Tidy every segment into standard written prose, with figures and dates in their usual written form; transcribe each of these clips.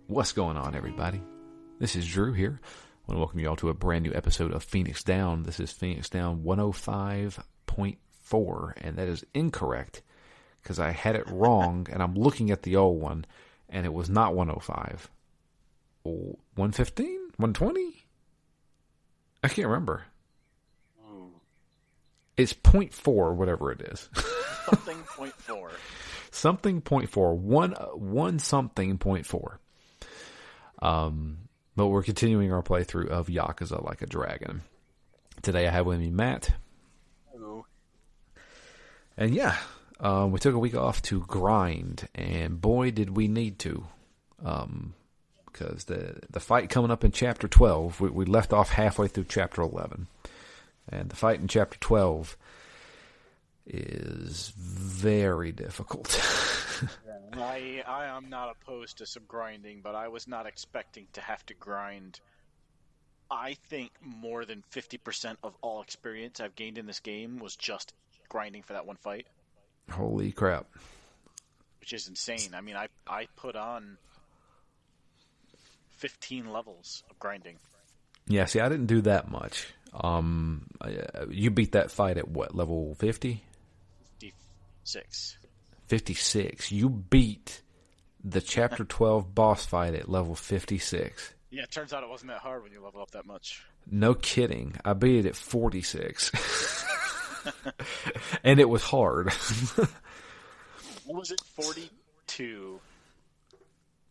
What's going on, everybody? This is Drew here. I want to welcome you all to a brand new episode of Phoenix Down. This is Phoenix Down 105.4, and that is incorrect because I had it wrong, and I'm looking at the old one, and it was not 105. 115? 120? I can't remember. It's 0.4, whatever it is. Something 0.4. Something 0.4. One something 0.4. But we're continuing our playthrough of Yakuza Like a Dragon. Today I have with me Matt. Hello. And yeah, we took a week off to grind, and boy did we need to. Because the fight coming up in Chapter 12, we left off halfway through Chapter 11. And the fight in Chapter 12 is very difficult. I am not opposed to some grinding, but I was not expecting to have to grind. I think more than 50% of all experience I've gained in this game was just grinding for that one fight. Holy crap. Which is insane. I mean, I put on 15 levels of grinding. Yeah, see, I didn't do that much. You beat that fight at what, level 50? 56. 56. You beat the Chapter 12 boss fight at level 56. Yeah, it turns out it wasn't that hard when you level up that much. No kidding. I beat it at 46. And it was hard. What was it, 42?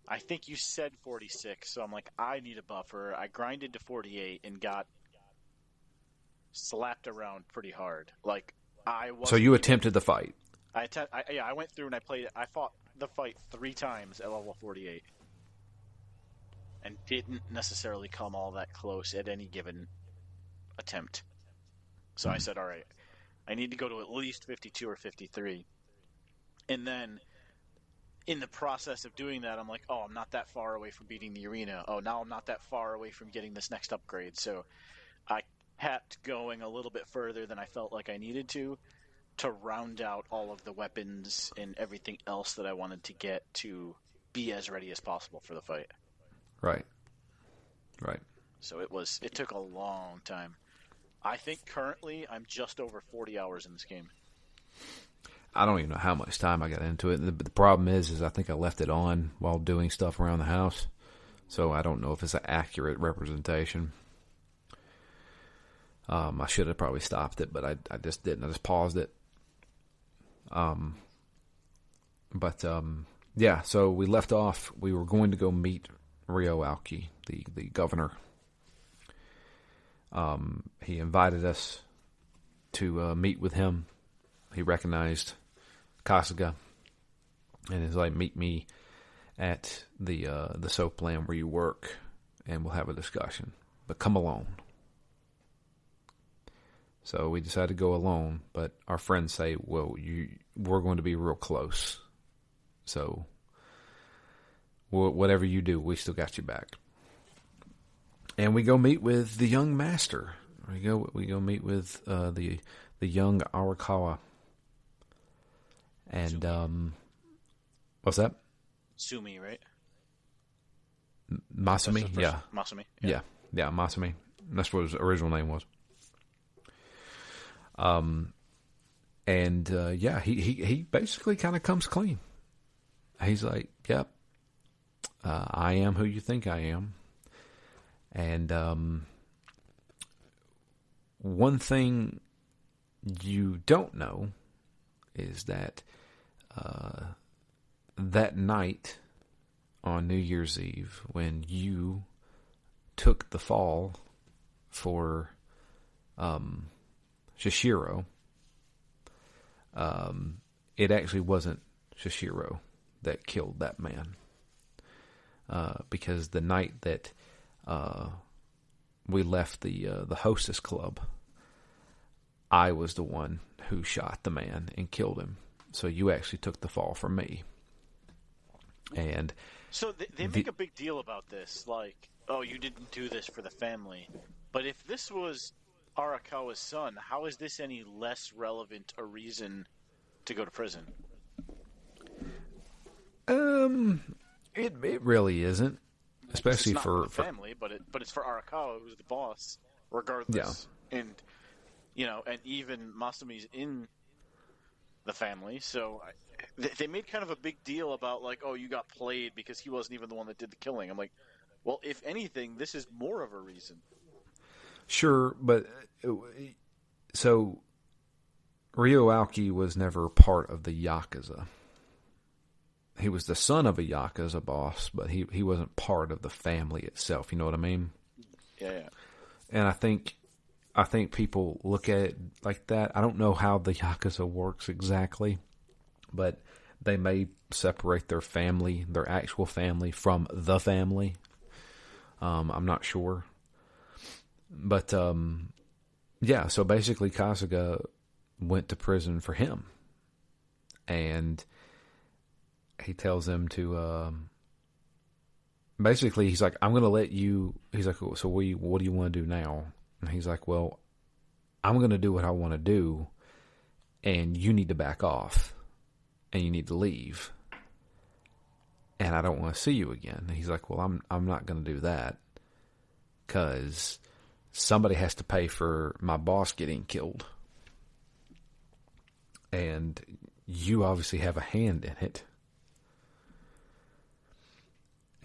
I think you said 46, so I'm like, I need a buffer. I grinded to 48 and got slapped around pretty hard. Like, I was. So you attempted the fight? I went through and I played it. I fought the fight 3 times at level 48. And didn't necessarily come all that close at any given attempt. So I said, alright, I need to go to at least 52 or 53. And then, in the process of doing that, I'm like, oh, I'm not that far away from beating the arena. Oh, now I'm not that far away from getting this next upgrade. So I kept going a little bit further than I felt like I needed to round out all of the weapons and everything else that I wanted to get to be as ready as possible for the fight. Right. So it took a long time. I think currently I'm just over 40 hours in this game. I don't even know how much time I got into it. The problem is I think I left it on while doing stuff around the house. So I don't know if it's an accurate representation. I should have probably stopped it, but I just didn't. I just paused it. Yeah, so we left off. We were going to go meet Ryo Aoki, the governor. He invited us to meet with him. He recognized Kasuga, and he's like, meet me at the soap land where you work, and we'll have a discussion. But come alone. So we decided to go alone, but our friends say, well, we're going to be real close. So whatever you do, we still got you back. And we go meet with the young master. We go meet with the young Arakawa. And what's that? Sumi, right? Masumi? Yeah. Masumi. Yeah, Masumi. That's what his original name was. He basically kind of comes clean. He's like, yep, I am who you think I am. And one thing you don't know is that that night on New Year's Eve, when you took the fall for Shishiro, it actually wasn't Shishiro that killed that man. Because the night that we left the hostess club, I was the one who shot the man and killed him. So you actually took the fall for me. And so they make a big deal about this, like, oh, you didn't do this for the family. But if this was Arakawa's son, how is this any less relevant a reason to go to prison? It really isn't. especially it's not for the family, but it's for Arakawa, who's the boss, regardless. Yeah. And and even Masumi's in the family, so they made kind of a big deal about like, oh, you got played because he wasn't even the one that did the killing. I'm like, well, if anything, this is more of a reason. Sure, but so Ryo Aoki was never part of the Yakuza. He was the son of a Yakuza boss, but he wasn't part of the family itself. You know what I mean? Yeah. And I think people look at it like that. I don't know how the Yakuza works exactly, but they may separate their family, their actual family, from the family. I'm not sure. But, yeah, so basically Kasuga went to prison for him. And he tells him to, basically, he's like, I'm going to let you, he's like, so what do you want to do now? And he's like, well, I'm going to do what I want to do, and you need to back off, and you need to leave. And I don't want to see you again. And he's like, well, I'm not going to do that, because somebody has to pay for my boss getting killed. And you obviously have a hand in it.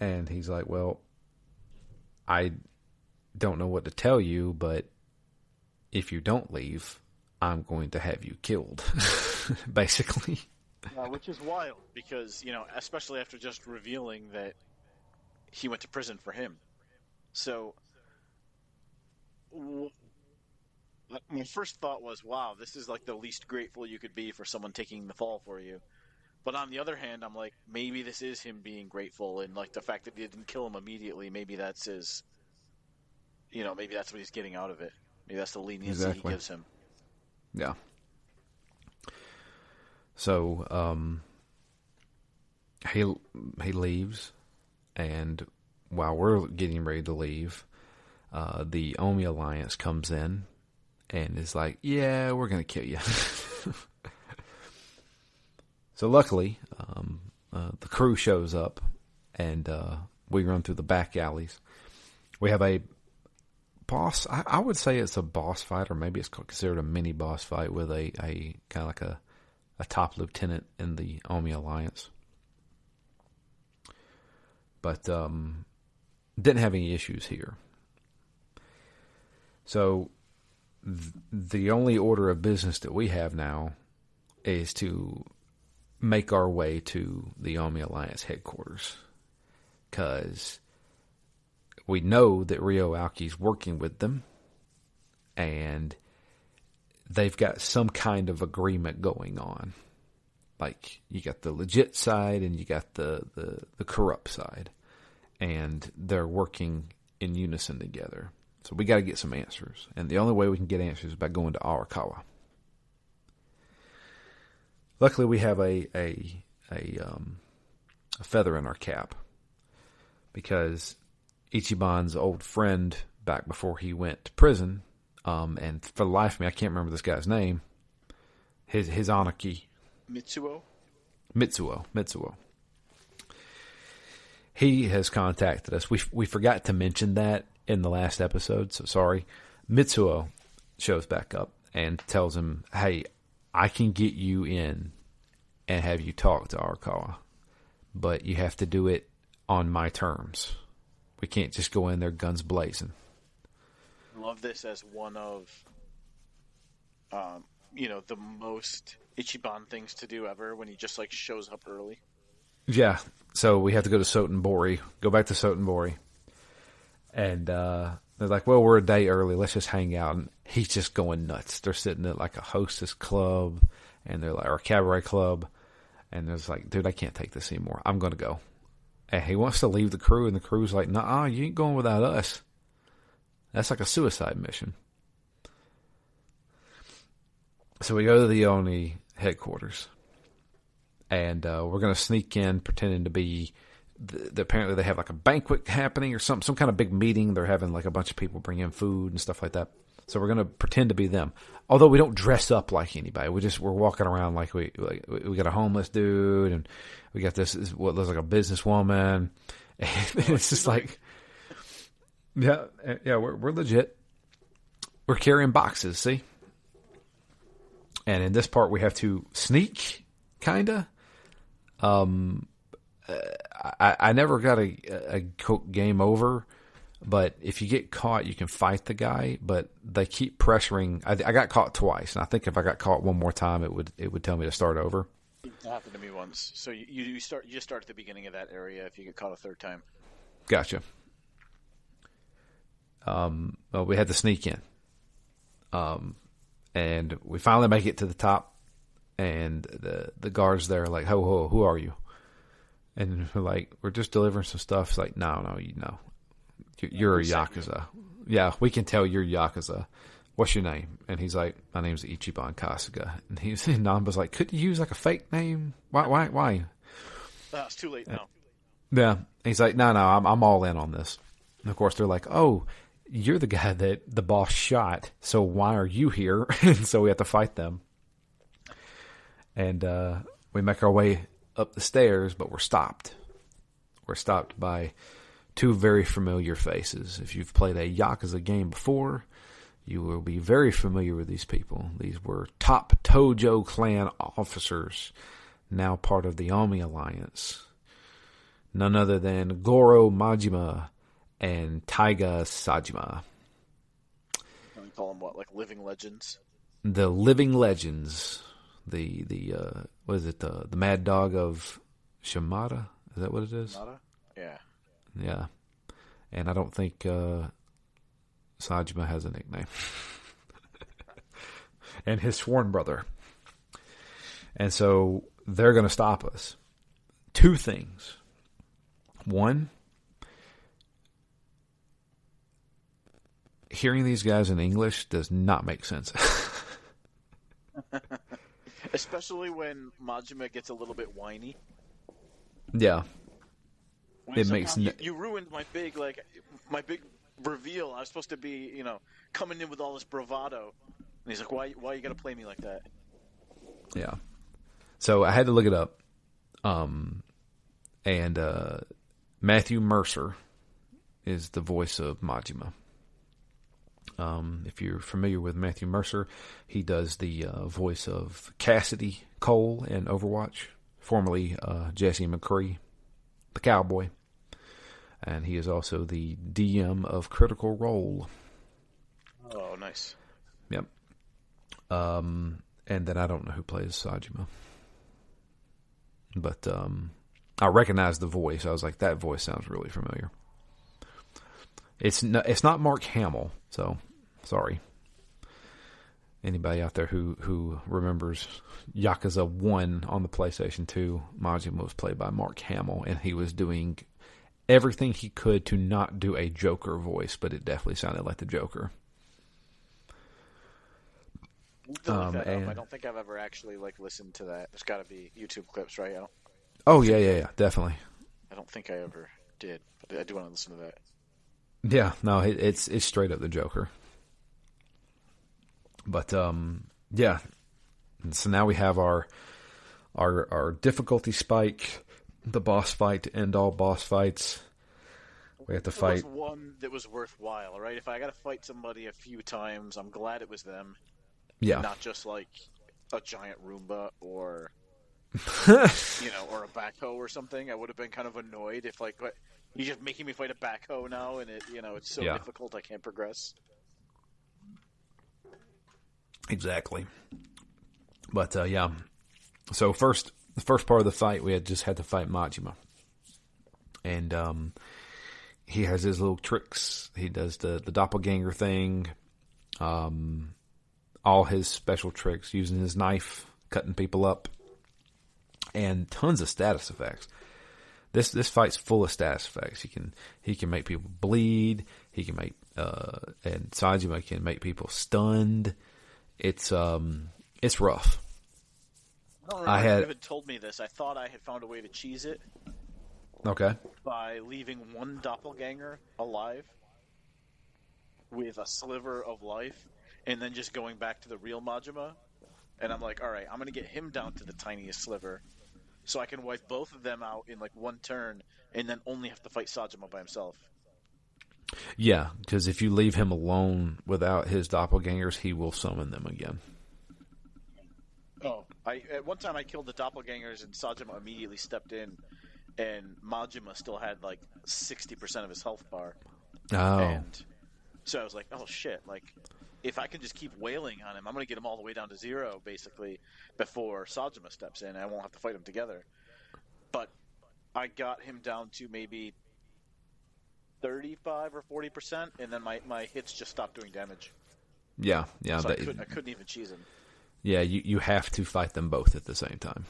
And he's like, well, I don't know what to tell you, but if you don't leave, I'm going to have you killed, basically. Which is wild, because, especially after just revealing that he went to prison for him. So, my first thought was, wow, this is like the least grateful you could be for someone taking the fall for you. But on the other hand, I'm like, maybe this is him being grateful, and like the fact that he didn't kill him immediately, maybe that's his, maybe that's what he's getting out of it. Maybe that's the leniency he gives him. Yeah. So, he leaves, and while we're getting ready to leave, the Omi Alliance comes in and is like, yeah, we're going to kill you. So luckily, the crew shows up, and we run through the back alleys. We have a boss. I would say it's a boss fight, or maybe it's considered a mini boss fight with a kind of like a top lieutenant in the Omi Alliance. But didn't have any issues here. So the only order of business that we have now is to make our way to the Omi Alliance headquarters, because we know that Ryo Aoki's working with them, and they've got some kind of agreement going on. Like, you got the legit side and you got the corrupt side, and they're working in unison together. So we got to get some answers, and the only way we can get answers is by going to Arakawa. Luckily, we have a feather in our cap, because Ichiban's old friend back before he went to prison, and for the life of me, I can't remember this guy's name. His Anaki. Mitsuo. He has contacted us. We forgot to mention that in the last episode, so sorry. Mitsuo shows back up and tells him, hey, I can get you in and have you talk to Arakawa, but you have to do it on my terms. We can't just go in there guns blazing. I love this as one of, the most Ichiban things to do ever, when he just like shows up early. Yeah, so we have to go to Sotenbori, go back to Sotenbori, and they're like, well, we're a day early, let's just hang out. And he's just going nuts. They're sitting at like a hostess club, and they're like, or a cabaret club, and there's like, dude, I can't take this anymore. I'm going to go. And he wants to leave the crew, and the crew's like, nah, you ain't going without us. That's like a suicide mission. So we go to the Oni headquarters, and we're going to sneak in pretending to be, apparently they have like a banquet happening or some kind of big meeting. They're having like a bunch of people bring in food and stuff like that. So we're going to pretend to be them. Although we don't dress up like anybody. We're walking around like we got a homeless dude, and we got this what looks like a businesswoman. And it's just like, Yeah, we're legit. We're carrying boxes, see? And in this part, we have to sneak, kinda. I never got a game over, but if you get caught, you can fight the guy. But they keep pressuring. I got caught twice, and I think if I got caught one more time, it would tell me to start over. It happened to me once. So you just start at the beginning of that area if you get caught a third time. Gotcha. Well, we had to sneak in. And we finally make it to the top, and the guards there are like, ho, who are you? And we're like, we're just delivering some stuff. It's like, no, you're a Yakuza. Yeah, we can tell you're Yakuza. What's your name? And he's like, my name's Ichiban Kasuga. And Namba's like, couldn't you use like a fake name? Why? It's too late now. Yeah. And he's like, no, I'm all in on this. And of course they're like, oh, you're the guy that the boss shot, so why are you here? And so we have to fight them. And we make our way up the stairs, but we're stopped. We're stopped by two very familiar faces. If you've played a Yakuza game before, you will be very familiar with these people. These were top Tojo clan officers, now part of the Omi Alliance. None other than Goro Majima and Taiga Sajima. We call them what, like living legends? The living legends. The what is it? The Mad Dog of Shimada? Is that what it is? Shimada? Yeah. Yeah. And I don't think Sajima has a nickname. And his sworn brother. And so they're going to stop us. Two things. One, hearing these guys in English does not make sense. Especially when Majima gets a little bit whiny. Yeah. It makes you ruined my big reveal. I was supposed to be, coming in with all this bravado. And he's like, why you gotta play me like that? Yeah. So I had to look it up. And Matthew Mercer is the voice of Majima. If you're familiar with Matthew Mercer, he does the voice of Cassidy Cole in Overwatch, formerly Jesse McCree, the cowboy. And he is also the DM of Critical Role. Oh, nice. Yep. And then I don't know who plays Sajima. But I recognized the voice. I was like, that voice sounds really familiar. It's not Mark Hamill, so sorry. Anybody out there who remembers Yakuza 1 on the PlayStation 2, Majima was played by Mark Hamill, and he was doing everything he could to not do a Joker voice, but it definitely sounded like the Joker. I don't think I've ever actually listened to that. There's got to be YouTube clips, right? Oh yeah, definitely. I don't think I ever did, but I do want to listen to that. Yeah, no, it's straight up the Joker. But yeah. And so now we have our difficulty spike, the boss fight to end all boss fights. We have to fight. There was one that was worthwhile, right? If I got to fight somebody a few times, I'm glad it was them. Yeah. Not just like a giant Roomba or or a backhoe or something. I would have been kind of annoyed if you're just making me fight a backhoe now, and it's so difficult I can't progress. Exactly. But yeah. So the first part of the fight, we had to fight Majima, and he has his little tricks. He does the doppelganger thing, all his special tricks, using his knife, cutting people up, and tons of status effects. This fight's full of status effects. He can make people bleed. He can make and Sajima can make people stunned. It's rough. I had David told me this. I thought I had found a way to cheese it. Okay. By leaving one doppelganger alive with a sliver of life, and then just going back to the real Majima. And I'm like, all right, I'm gonna get him down to the tiniest sliver, so I can wipe both of them out in one turn, and then only have to fight Sajima by himself. Yeah, because if you leave him alone without his doppelgangers, he will summon them again. Oh, at one time I killed the doppelgangers and Sajima immediately stepped in, and Majima still had like 60% of his health bar. Oh. And so I was like, oh shit, like if I can just keep wailing on him, I'm going to get him all the way down to 0 basically before Sajima steps in and I won't have to fight him together. But I got him down to maybe 35 or 40%, and then my hits just stopped doing damage. Yeah. So I couldn't even cheese him. Yeah, you have to fight them both at the same time.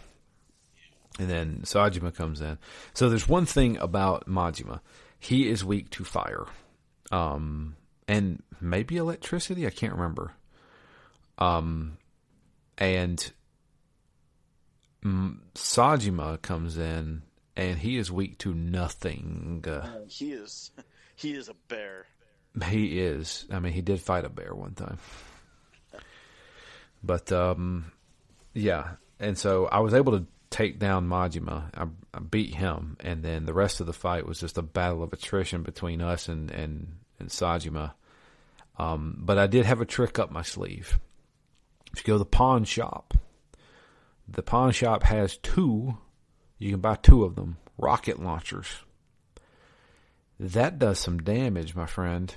And then Sajima comes in. So there's one thing about Majima. He is weak to fire. And maybe electricity? I can't remember. And Sajima comes in, and he is weak to nothing. He is a bear. He is. I mean, he did fight a bear one time. But, yeah. And so I was able to take down Majima. I beat him. And then the rest of the fight was just a battle of attrition between us and Sajima. But I did have a trick up my sleeve. If you go to the pawn shop has 2, you can buy 2 of them, rocket launchers. That does some damage, my friend.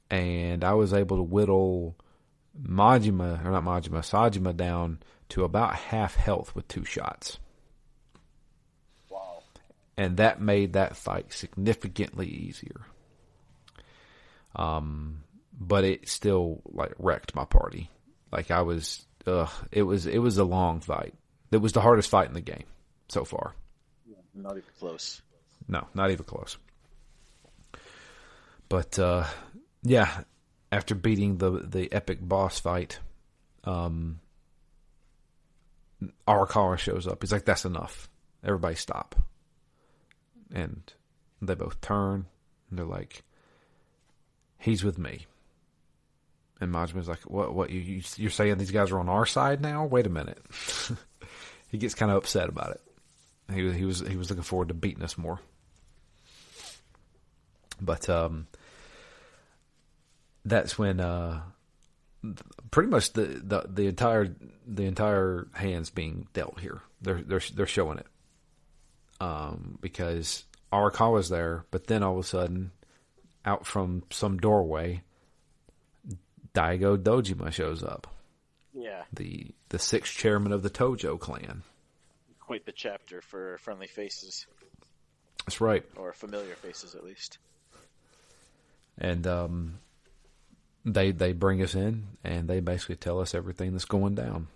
And I was able to whittle Sajima down to about half health with 2 shots. Wow. And that made that fight significantly easier. But it still like wrecked my party. Like it was a long fight. It was the hardest fight in the game so far. Not even close. No, not even close. But yeah, after beating the epic boss fight, Arakawa shows up. He's like, "That's enough. Everybody stop." And they both turn and they're like, "He's with me." And Majima's like, "What? You're saying these guys are on our side now? Wait a minute." He gets kind of upset about it. He was looking forward to beating us more. But that's when pretty much the entire hand's being dealt here. They're showing it because Arakawa's there, but then all of a sudden, out from some doorway, Daigo Dojima shows up. Yeah. The 6th chairman of the Tojo clan. Quite the chapter for friendly faces. That's right. Or familiar faces, at least. And they bring us in, and they basically tell us everything that's going down.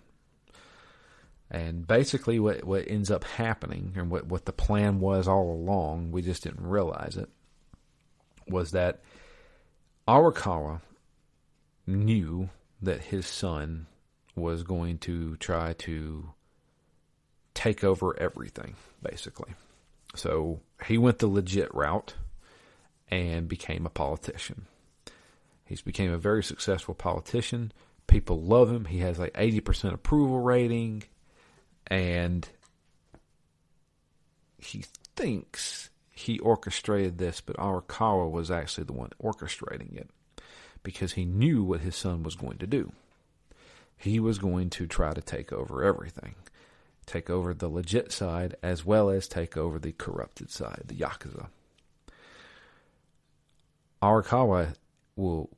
And basically what ends up happening, and what the plan was all along, we just didn't realize it, was that Arakawa knew that his son was going to try to take over everything, basically. So he went the legit route and became a politician. He's became a very successful politician. People love him. He has like 80% approval rating. And he thinks he orchestrated this, but Arakawa was actually the one orchestrating it because he knew what his son was going to do. He was going to try to take over everything. Take over the legit side as well as take over the corrupted side, the Yakuza. Arakawa will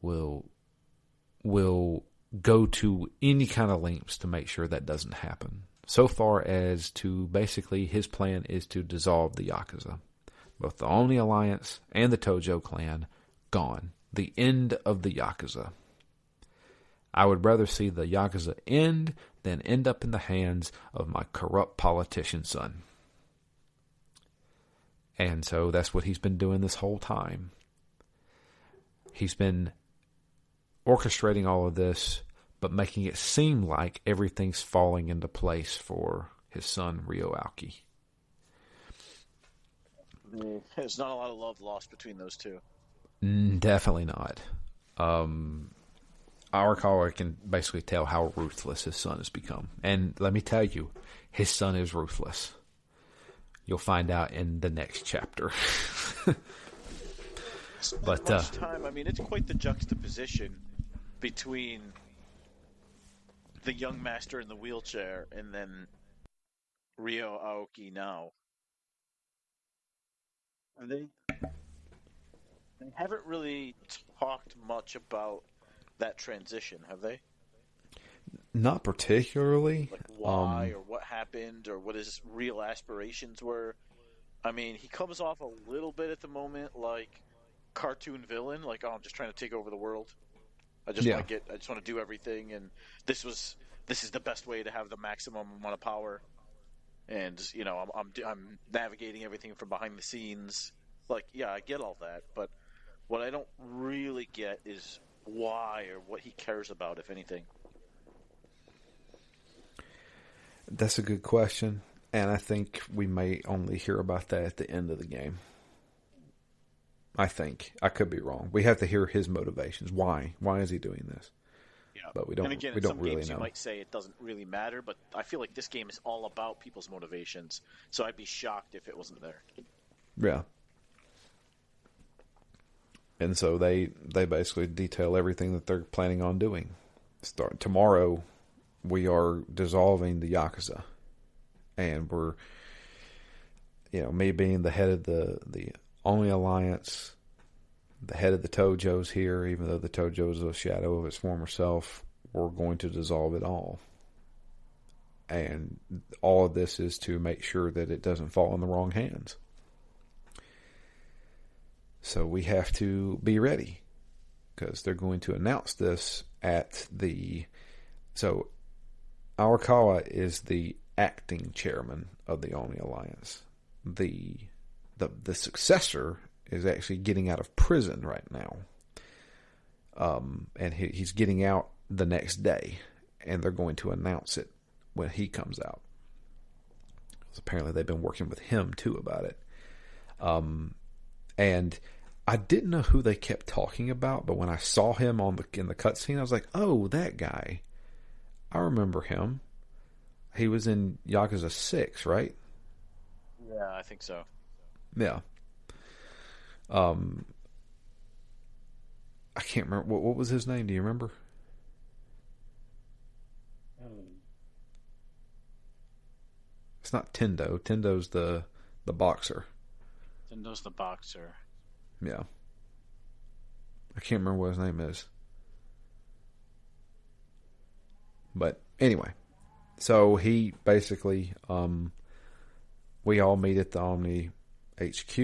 go to any kind of lengths to make sure that doesn't happen. So far as to basically his plan is to dissolve the Yakuza. Both the Oni Alliance and the Tojo clan gone. The end of the Yakuza. I would rather see the Yakuza end than end up in the hands of my corrupt politician son. And so that's what he's been doing this whole time. He's been orchestrating all of this, but making it seem like everything's falling into place for his son, Ryo Aoki. There's not a lot of love lost between those two. Definitely not. Arakawa can basically tell how ruthless his son has become. And let me tell you, his son is ruthless. You'll find out in the next chapter. spend But much time. I mean, it's quite the juxtaposition between the young master in the wheelchair and then Ryo Aoki now. And they haven't really talked much about that transition, have they? not particularly. Like why or what happened or what his real aspirations were. I mean, he comes off a little bit at the moment like cartoon villain, like, oh, I'm just trying to take over the world. Yeah. I just want to do everything, and this is the best way to have the maximum amount of power. And I'm navigating everything from behind the scenes. Like, yeah, I get all that, but what I don't really get is why or what he cares about, if anything. That's a good question. And I think we may only hear about that at the end of the game. I think. I could be wrong. We have to hear his motivations. Why? Why is he doing this? Yeah. But we don't. And again, We in don't some really games know. you might say it doesn't really matter, but I feel like this game is all about people's motivations. So I'd be shocked if it wasn't there. Yeah. And so they basically detail everything that they're planning on doing. Start tomorrow. We are dissolving the Yakuza, and we're, me being the head of the only alliance, the head of the Tojo's here, even though the Tojo is a shadow of its former self, we're going to dissolve it all. And all of this is to make sure that it doesn't fall in the wrong hands. So we have to be ready, because they're going to announce this at the... So Arakawa is the acting chairman of the Oni Alliance. The successor is actually getting out of prison right now. And he's getting out the next day, and they're going to announce it when he comes out. Apparently they've been working with him too about it. And I didn't know who they kept talking about, but when I saw him in the cutscene, I was like, oh, that guy. I remember him. He was in Yakuza 6, right? Yeah, I think so. Yeah. I can't remember. What was his name? Do you remember? It's not Tendo. Tendo's the boxer. Tendo's the boxer. Yeah. I can't remember what his name is. But anyway, so he basically, we all meet at the Omni HQ.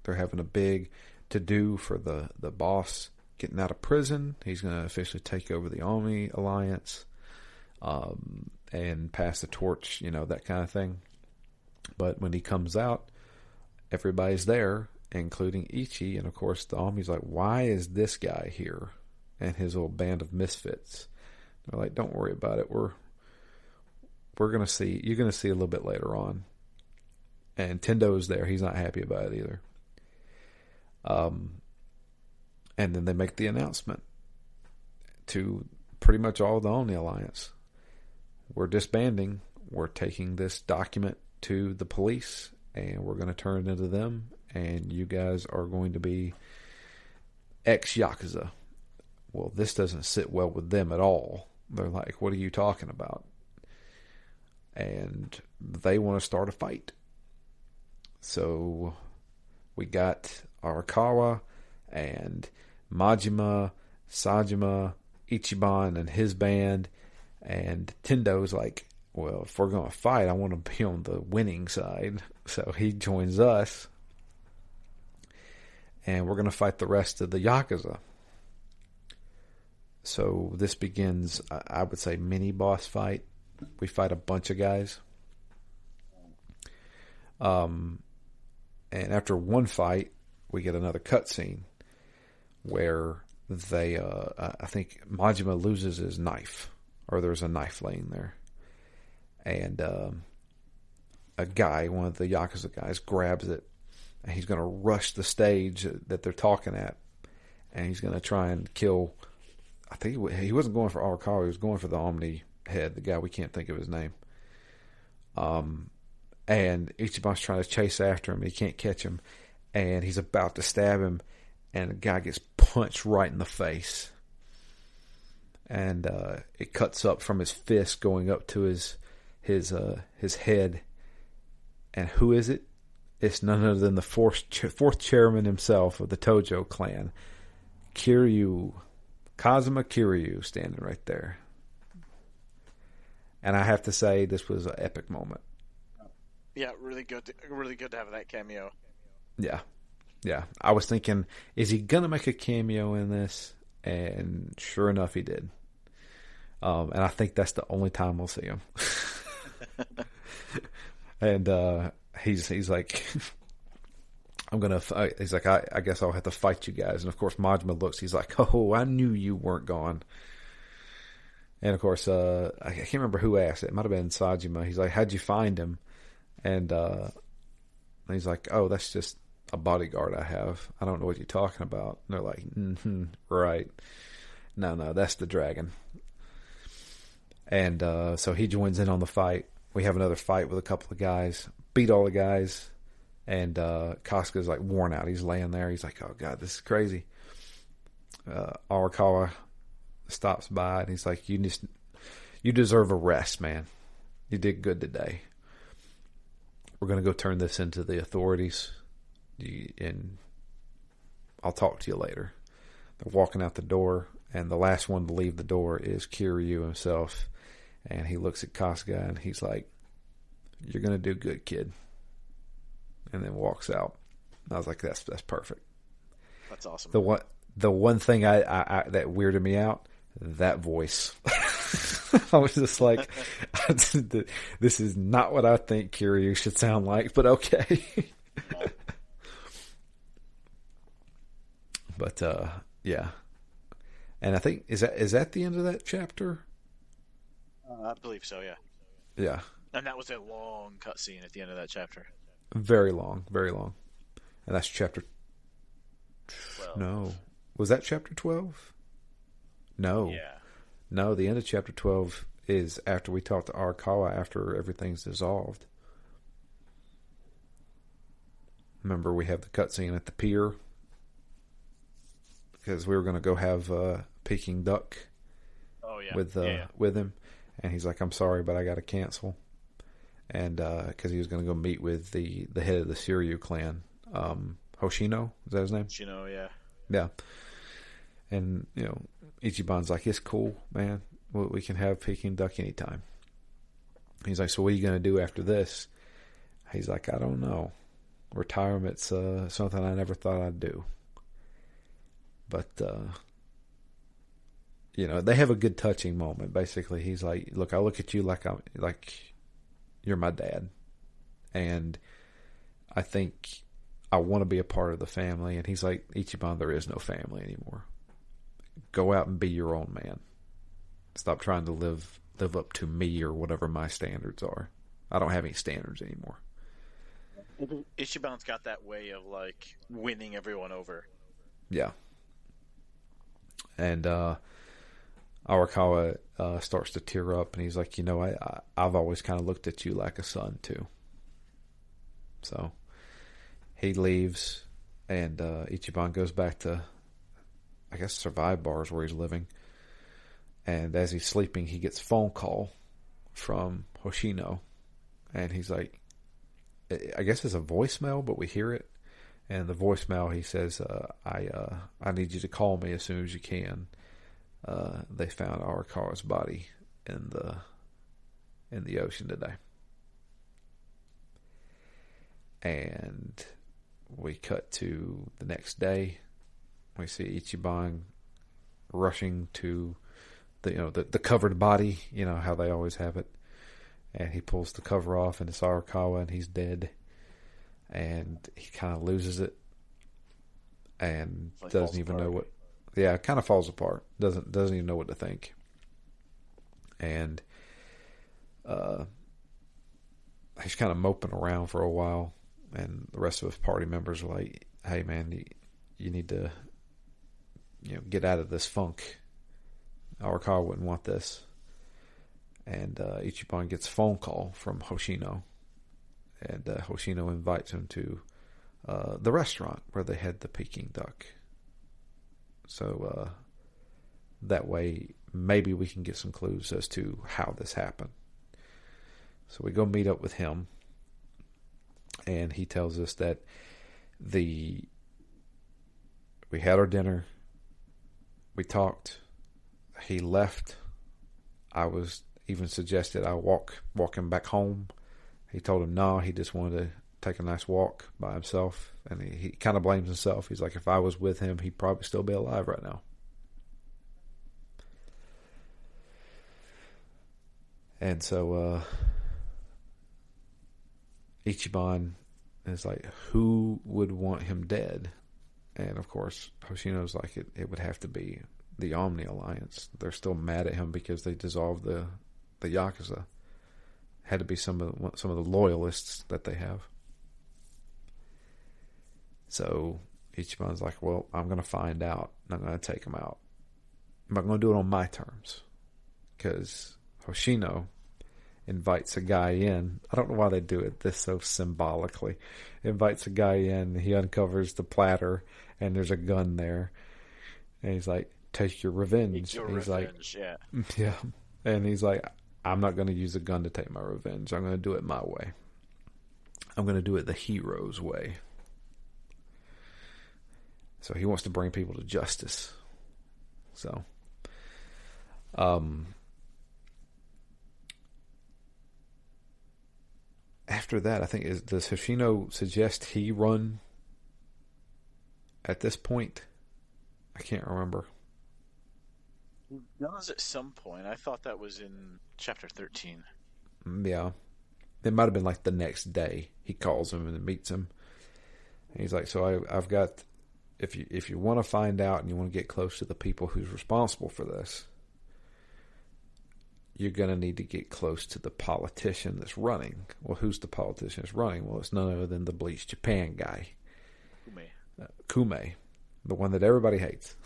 They're having a big to-do for the boss getting out of prison. He's going to officially take over the Omni Alliance, and pass the torch, that kind of thing. But when he comes out, everybody's there, including Ichi, and of course the Omni's like, why is this guy here? And his little band of misfits. They're like, don't worry about it. We're gonna see. You're gonna see a little bit later on. And Tendo's there. He's not happy about it either. And then they make the announcement to pretty much all of the Oni Alliance. We're disbanding. We're taking this document to the police, and we're going to turn it into them. And you guys are going to be ex-Yakuza. Well, this doesn't sit well with them at all. They're like, what are you talking about? And they want to start a fight. So we got Arakawa and Majima, Sajima, Ichiban and his band. And Tendo's like, well, if we're going to fight, I want to be on the winning side. So he joins us. And we're going to fight the rest of the Yakuza. So this begins, I would say, mini boss fight. We fight a bunch of guys. And after one fight, we get another cutscene where they, I think Majima loses his knife, or there's a knife laying there. And a guy, one of the Yakuza guys, grabs it, and he's going to rush the stage that they're talking at, and he's going to try and kill. I think he wasn't going for Arakawa, he was going for the Omni head, the guy we can't think of his name. And Ichiban's trying to chase after him, he can't catch him, and he's about to stab him, and the guy gets punched right in the face. And it cuts up from his fist going up to his head. And who is it? It's none other than the fourth chairman himself of the Tojo clan, Kiryu, Kazuma Kiryu, standing right there. And I have to say, this was an epic moment. Yeah, really good to have that cameo. Yeah. I was thinking, is he gonna make a cameo in this? And sure enough, he did. And I think that's the only time we'll see him. And he's like, he's like, I guess I'll have to fight you guys. And of course, Majima looks. He's like, oh, I knew you weren't gone. And of course, I can't remember who asked it. It might have been Sajima. He's like, how'd you find him? And he's like, oh, that's just a bodyguard I have. I don't know what you're talking about. And they're like, right. No, that's the dragon. And so he joins in on the fight. We have another fight with a couple of guys. Beat all the guys. And Kasuga's like worn out. He's laying there. He's like, oh, God, this is crazy. Arakawa stops by and he's like, you deserve a rest, man. You did good today. We're going to go turn this into the authorities. And I'll talk to you later. They're walking out the door, and the last one to leave the door is Kiryu himself. And he looks at Kasuga, and he's like, you're going to do good, kid. And then walks out. And I was like, that's perfect. That's awesome. The one thing I that weirded me out, that voice. I was just like, this is not what I think Kiryu should sound like, but okay. But yeah, and I think is that the end of that chapter? I believe so. Yeah. Yeah. And that was a long cutscene at the end of that chapter. Very long, and that's chapter. 12. No, was that chapter 12? No. Yeah. No, the end of chapter 12 is after we talk to Arakawa after everything's dissolved. Remember, we have the cutscene at the pier. Because we were going to go have Peking duck with him. And he's like, I'm sorry, but I got to cancel. And because he was going to go meet with the head of the Shiryu clan. Hoshino, is that his name? Hoshino, yeah. Yeah. And, Ichiban's like, it's cool, man. We can have Peking duck anytime. He's like, so what are you going to do after this? He's like, I don't know. Retirement's something I never thought I'd do. But, they have a good touching moment. Basically, he's like, look, I look at you like you're my dad. And I think I want to be a part of the family. And he's like, Ichiban, there is no family anymore. Go out and be your own man. Stop trying to live up to me or whatever my standards are. I don't have any standards anymore. Ichiban's got that way of winning everyone over. Yeah. And Arakawa starts to tear up, and he's like, I've always kind of looked at you like a son too. So he leaves, and Ichiban goes back to, I guess, Survive Bars where he's living. And as he's sleeping, he gets a phone call from Hoshino, and he's like, I guess it's a voicemail, but we hear it. And the voicemail, he says, I need you to call me as soon as you can. They found Arakawa's body in the ocean today. And we cut to the next day. We see Ichiban rushing to the covered body, how they always have it. And he pulls the cover off, and it's Arakawa, and he's dead. And he kind of loses it, and doesn't even know what. Yeah, it kind of falls apart. Doesn't even know what to think. And he's kind of moping around for a while, and the rest of his party members are like, "Hey, man, you need to, get out of this funk. Arakawa wouldn't want this." And Ichiban gets a phone call from Hoshino. And Hoshino invites him to the restaurant where they had the Peking duck. So that way, maybe we can get some clues as to how this happened. So we go meet up with him, and he tells us that we had our dinner, we talked, he left. I was even suggested I walk him back home. He told him no, he just wanted to take a nice walk by himself, and he kind of blames himself. He's like, if I was with him, he'd probably still be alive right now. And so Ichiban is like, who would want him dead? And of course, Hoshino's like, it would have to be the Omni Alliance. They're still mad at him because they dissolved the Yakuza. Had to be some of the loyalists that they have. So Ichiban's like, well, I'm going to find out, and I'm going to take him out. But I'm going to do it on my terms. Because Hoshino invites a guy in. I don't know why they do it this so symbolically. Invites a guy in, he uncovers the platter, and there's a gun there. And he's like, take your revenge. Take your he's revenge, like, yeah. And he's like, I'm not going to use a gun to take my revenge. I'm going to do it my way. I'm going to do it the hero's way. So he wants to bring people to justice. So, after that, I think, does Hoshino suggest he run at this point? I can't remember. He does at some point. I thought that was in chapter 13. Yeah. It might have been like the next day. He calls him and meets him. And he's like, so I've got, if you want to find out and you want to get close to the people who's responsible for this, you're going to need to get close to the politician that's running. Well, who's the politician that's running? Well, it's none other than the Bleach Japan guy. Kume. The one that everybody hates.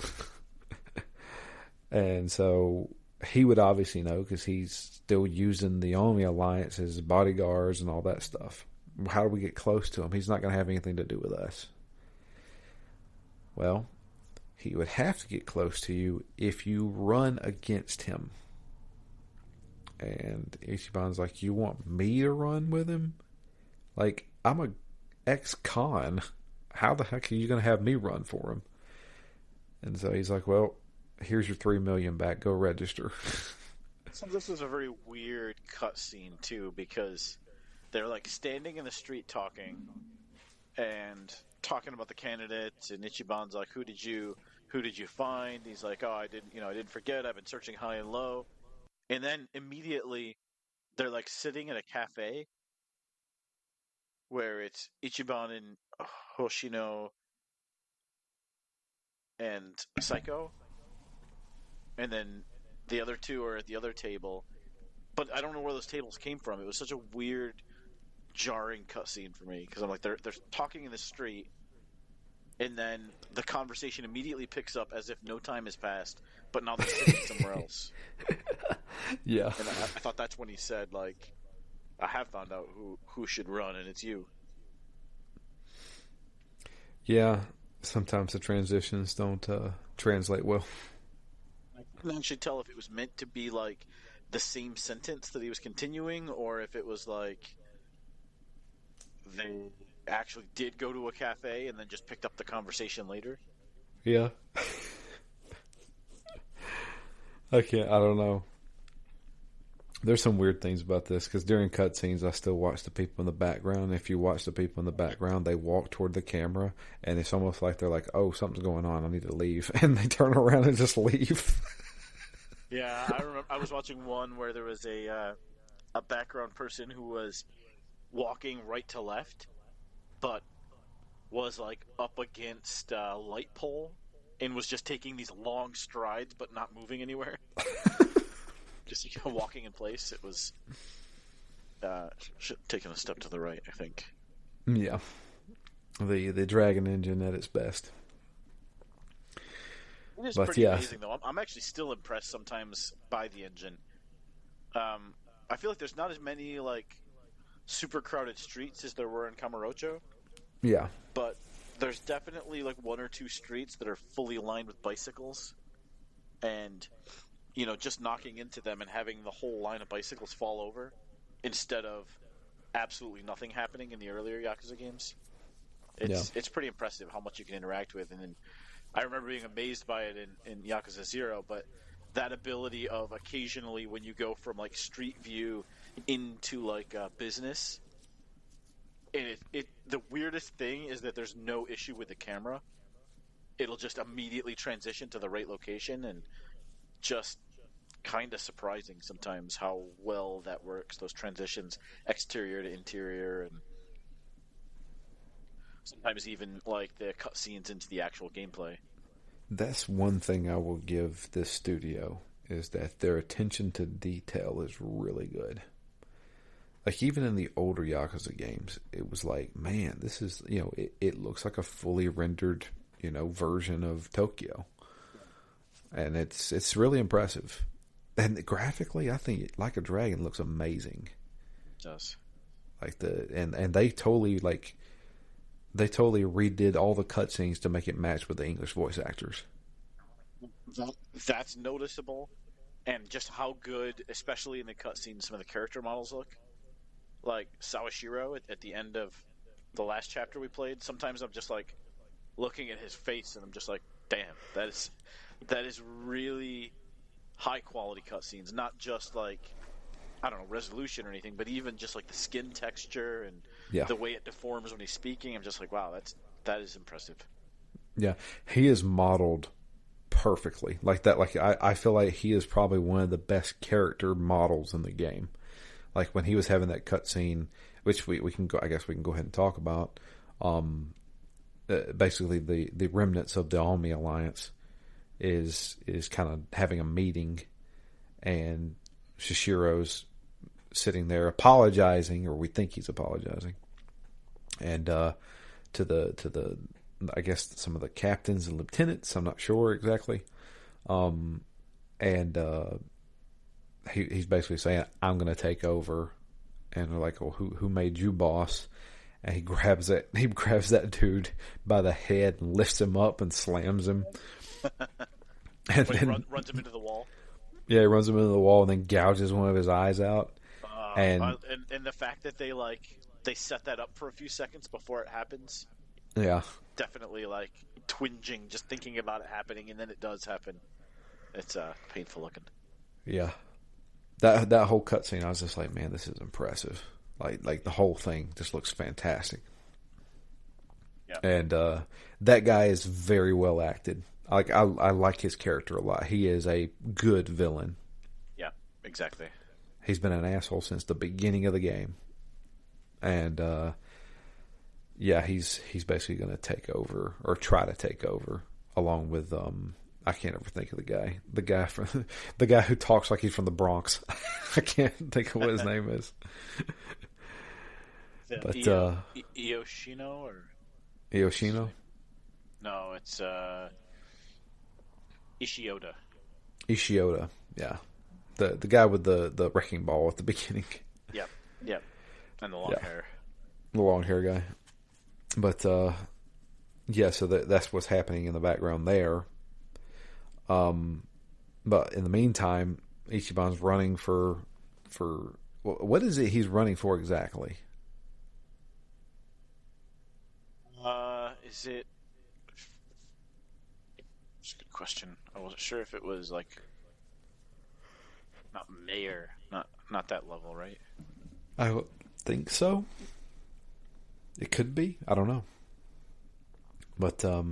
And so he would obviously know because he's still using the Omni Alliance as bodyguards and all that stuff. How do we get close to him? He's not going to have anything to do with us. Well, he would have to get close to you if you run against him. And Ichiban's like, you want me to run with him? Like, I'm a ex-con. How the heck are you going to have me run for him? And so he's like, well, here's your $3 million back. Go register. So this is a very weird cutscene, too, because they're, like, standing in the street talking and talking about the candidates, and Ichiban's like, who did you find? He's like, oh, I didn't forget. I've been searching high and low. And then immediately they're like sitting in a cafe where it's Ichiban and Hoshino and Psycho. And then the other two are at the other table. But I don't know where those tables came from. It was such a weird, jarring cutscene for me. Because I'm like, they're talking in the street. And then the conversation immediately picks up as if no time has passed. But now they're sitting somewhere else. Yeah. And I thought that's when he said, like, I have found out who should run, and it's you. Yeah. Sometimes the transitions don't translate well. I couldn't actually tell if it was meant to be, like, the same sentence that he was continuing, or if it was, like, they actually did go to a cafe and then just picked up the conversation later. Yeah. I don't know. There's some weird things about this because during cutscenes, I still watch the people in the background. If you watch the people in the background, they walk toward the camera, and it's almost like they're like, "Oh, something's going on. I need to leave," and they turn around and just leave. Yeah, I remember. I was watching one where there was a background person who was walking right to left, but was like up against a light pole and was just taking these long strides, but not moving anywhere. Just walking in place. It was taking a step to the right, I think. Yeah, the Dragon engine at its best. It is pretty amazing, though. I'm actually still impressed sometimes by the engine. I feel like there's not as many like super crowded streets as there were in Kamurocho. Yeah, but there's definitely like one or two streets that are fully lined with bicycles, and just knocking into them and having the whole line of bicycles fall over instead of absolutely nothing happening in the earlier Yakuza games. Yeah. It's pretty impressive how much you can interact with, and then I remember being amazed by it in Yakuza 0, but that ability of occasionally when you go from like street view into like business, and the weirdest thing is that there's no issue with the camera. It'll just immediately transition to the right location, and just kind of surprising sometimes how well that works, those transitions exterior to interior, and sometimes even like the cutscenes into the actual gameplay. That's one thing I will give this studio, is that their attention to detail is really good. Like, even in the older Yakuza games, it was like, man, this is, it looks like a fully rendered, version of Tokyo. And it's really impressive. And graphically, I think Like a Dragon looks amazing. It does. Like and they totally redid all the cutscenes to make it match with the English voice actors. That's noticeable, and just how good, especially in the cutscenes, some of the character models look. Like Sawashiro at the end of the last chapter we played. Sometimes I'm just like looking at his face, and I'm just like, damn, that is really high quality cutscenes. Not just like, I don't know, resolution or anything, but even just like the skin texture and the way it deforms when he's speaking. I'm just like, wow, that is impressive. Yeah, he is modeled perfectly like that. Like, I feel like he is probably one of the best character models in the game. Like, when he was having that cutscene, which we can go, I guess we can go ahead and talk about. Basically, the remnants of the Omi Alliance is kind of having a meeting, and Shishiro's sitting there apologizing, or we think he's apologizing, and to the I guess some of the captains and lieutenants, I'm not sure exactly, and he's basically saying, I'm going to take over, and they're like, well, who made you boss? And he grabs that dude by the head and lifts him up and slams him. And then runs him into the wall. Yeah, he runs him into the wall and then gouges one of his eyes out. And the fact that they set that up for a few seconds before it happens. Yeah. Definitely like twinging just thinking about it happening, and then it does happen. It's painful looking. Yeah. That whole cutscene, I was just like, man, this is impressive. Like the whole thing just looks fantastic. Yeah. And that guy is very well acted. I like his character a lot. He is a good villain. Yeah, exactly. He's been an asshole since the beginning of the game. And he's basically going to take over, or try to take over, along with I can't ever think of the guy who talks like he's from the Bronx. I can't think of what his name is. But Yoshino or Yoshino? No, it's Ishioda. Ishioda, yeah. The guy with the wrecking ball at the beginning. Yep. And the long hair. The long hair guy. But so that's what's happening in the background there. But in the meantime, Ichiban's running for what is it he's running for exactly? Is it? That's a good question. I wasn't sure if it was like not mayor, not that level, right? I think so. It could be. I don't know. But so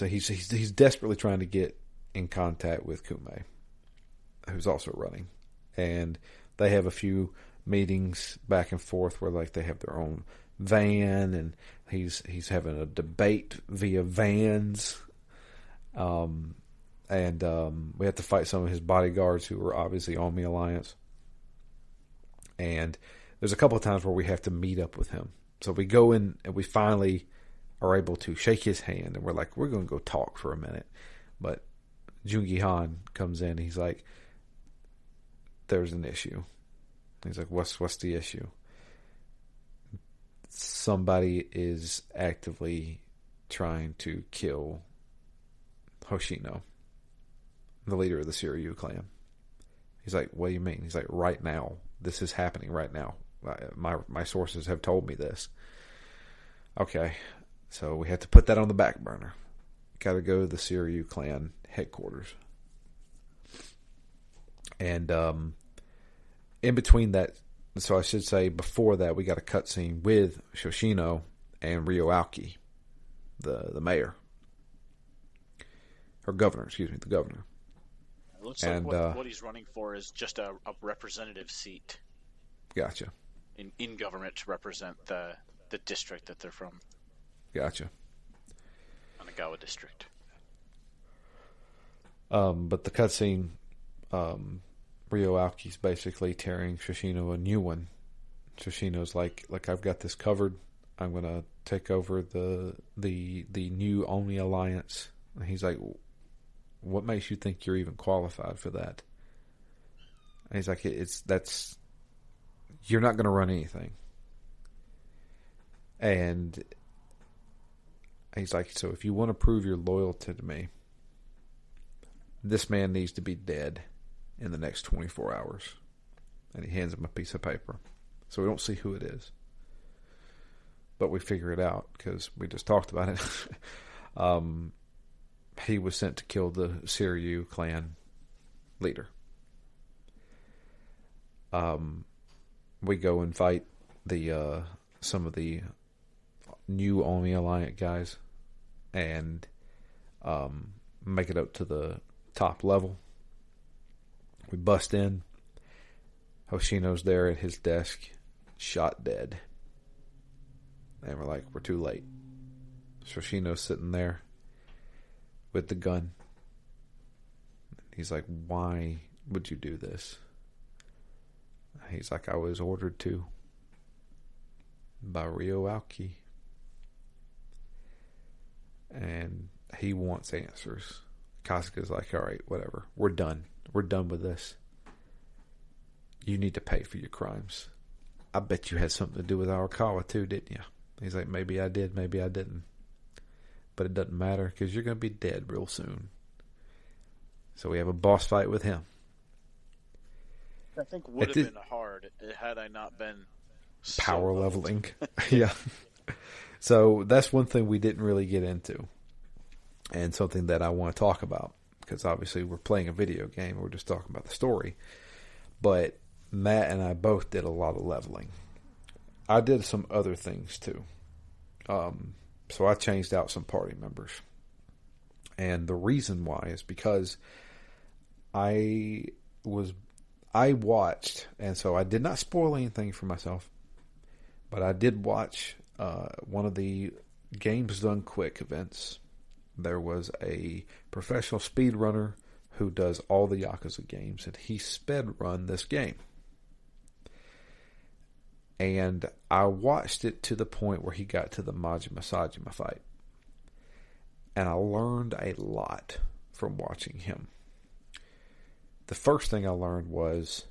he's desperately trying to get in contact with Kume, who's also running, and they have a few meetings back and forth where like they have their own van, and he's having a debate via vans, and we have to fight some of his bodyguards who are obviously on the Alliance, and there's a couple of times where we have to meet up with him. So we go in and we finally are able to shake his hand, and we're like, we're going to go talk for a minute. But Jungi Han comes in, and he's like, there's an issue. He's like, what's the issue? somebody is actively trying to kill Hoshino, the leader of the Shiryu clan. He's like, what do you mean? He's like, right now. This is happening right now. My sources have told me this. Okay, so we have to put that on the back burner. Got to go to the Shiryu clan headquarters. And in between that, so I should say before that, we got a cutscene with Shoshino and Ryo Aoki, the mayor. Or governor, excuse me, the governor. It looks like what he's running for is just a representative seat. Gotcha. In government to represent the district that they're from. Gotcha. Kanagawa district. But the cutscene, Ryo Aoki's basically tearing Shoshino a new one. Shoshino's like I've got this covered. I'm gonna take over the new Oni alliance. And he's like, what makes you think you're even qualified for that? And he's like, you're not going to run anything. And he's like, so if you want to prove your loyalty to me, this man needs to be dead in the next 24 hours. And he hands him a piece of paper. So we don't see who it is. But we figure it out because we just talked about it. He was sent to kill the Shiryu clan leader. We go and fight some of the new Oni Alliance guys and make it up to the top level. We bust in. Hoshino's there at his desk, shot dead. And we're like, we're too late. Hoshino's sitting there with the gun. He's like, why would you do this? He's like, I was ordered to by Ryo Aoki. And he wants answers. Kasuga's like, all right, whatever. We're done. We're done with this. You need to pay for your crimes. I bet you had something to do with Arakawa too, didn't you? He's like, maybe I did, maybe I didn't. But it doesn't matter because you're going to be dead real soon. So we have a boss fight with him. I think would have been hard had I not been power leveling. Yeah. So that's one thing we didn't really get into. And something that I want to talk about. Because obviously we're playing a video game. We're just talking about the story. But Matt and I both did a lot of leveling. I did some other things too. So I changed out some party members. And the reason why is because I watched, and so I did not spoil anything for myself, but I did watch one of the Games Done Quick events. There was a professional speedrunner who does all the Yakuza games, and he sped run this game. And I watched it to the point where he got to the Majima Sajima fight. And I learned a lot from watching him. The first thing I learned was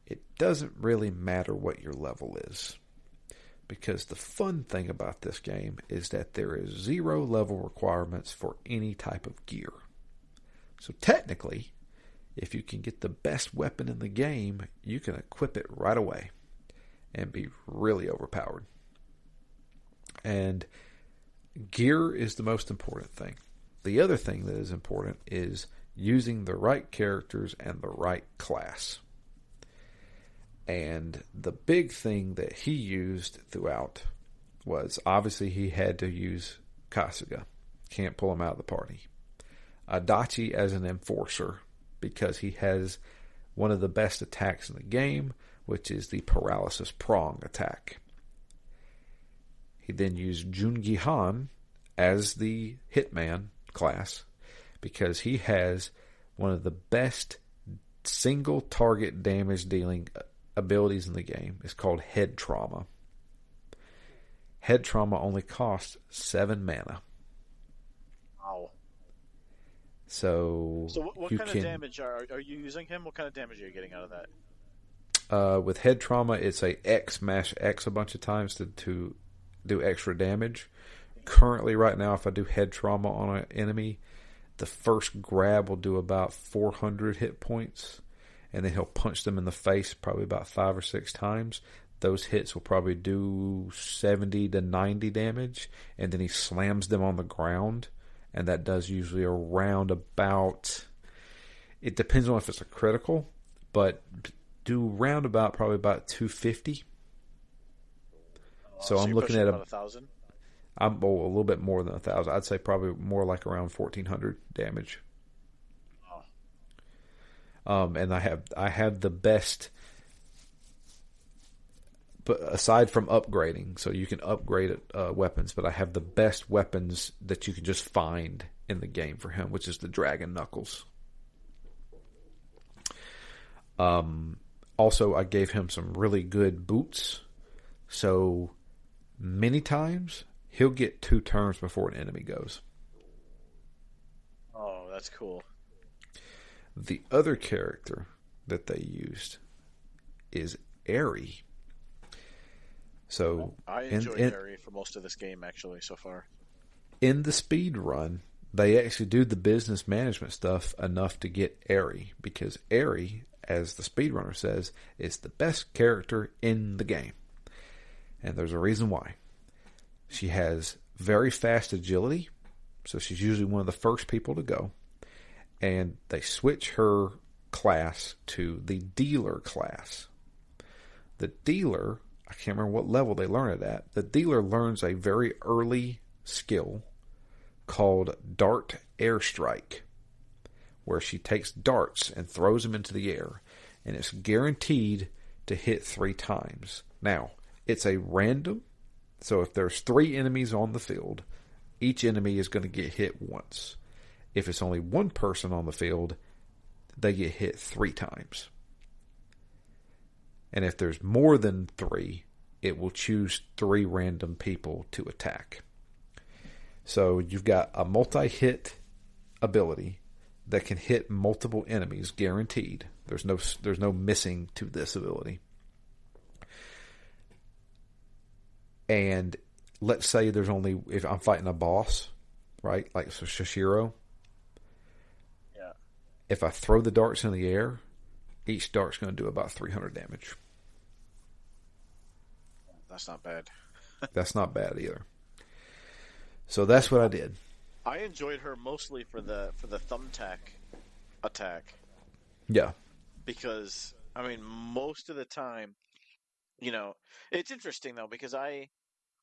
it doesn't really matter what your level is. Because the fun thing about this game is that there is 0 level requirements for any type of gear. So technically, if you can get the best weapon in the game, you can equip it right away and be really overpowered. And gear is the most important thing. The other thing that is important is using the right characters and the right class. And the big thing that he used throughout was obviously he had to use Kasuga. Can't pull him out of the party. Adachi as an enforcer because he has one of the best attacks in the game, which is the paralysis prong attack. He then used Jungi Han as the hitman class because he has one of the best single target damage dealing abilities in the game. It's called Head Trauma. Head Trauma only costs 7 mana. Wow. So what kind of damage are you using him? What kind of damage are you getting out of that? With Head Trauma, it's a X mash X a bunch of times to do extra damage. Currently, right now, if I do head trauma on an enemy, the first grab will do about 400 hit points, and then he'll punch them in the face probably about 5 or 6 times. Those hits will probably do 70 to 90 damage, and then he slams them on the ground, and that does usually around about, it depends on if it's a critical, but do round about probably about 250. So I'm looking at about 1,000. I'm a little bit more than 1,000. I'd say probably more like around 1,400 damage. And I have the best, but aside from upgrading, so you can upgrade weapons, but I have the best weapons that you can just find in the game for him, which is the Dragon Knuckles. Also, I gave him some really good boots, so many times he'll get 2 turns before an enemy goes. Oh, that's cool. The other character that they used is Aerie. So I enjoyed Aerie for most of this game, actually, so far. In the speed run, they actually do the business management stuff enough to get Aerie, because Aerie, as the speedrunner says, is the best character in the game. And there's a reason why. She has very fast agility, so she's usually one of the first people to go. And they switch her class to the dealer class. The dealer, I can't remember what level they learn it at. The dealer learns a very early skill called Dart Airstrike, where she takes darts and throws them into the air, and it's guaranteed to hit 3 times. Now, it's a random, so if there's 3 enemies on the field, each enemy is going to get hit once. If it's only 1 person on the field, they get hit 3 times. And if there's more than 3, it will choose 3 random people to attack. So you've got a multi-hit ability that can hit multiple enemies, guaranteed. There's no missing to this ability. And let's say there's only, if I'm fighting a boss, right, like Shishiro. Yeah. If I throw the darts in the air, each dart's going to do about 300 damage. That's not bad. That's not bad either. So that's what I did. I enjoyed her mostly for the thumbtack attack. Yeah. Because, I mean, most of the time, it's interesting though, because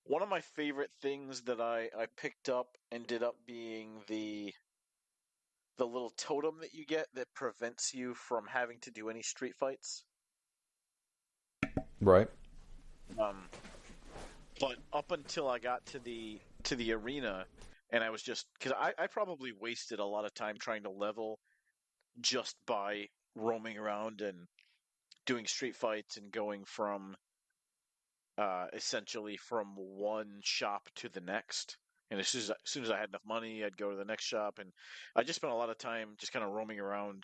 one of my favorite things that I picked up ended up being the little totem that you get that prevents you from having to do any street fights. Right. But up until I got to the arena, and I was just, because I probably wasted a lot of time trying to level just by roaming around and doing street fights and going from essentially from one shop to the next. And as soon as I had enough money, I'd go to the next shop, and I just spent a lot of time just kind of roaming around,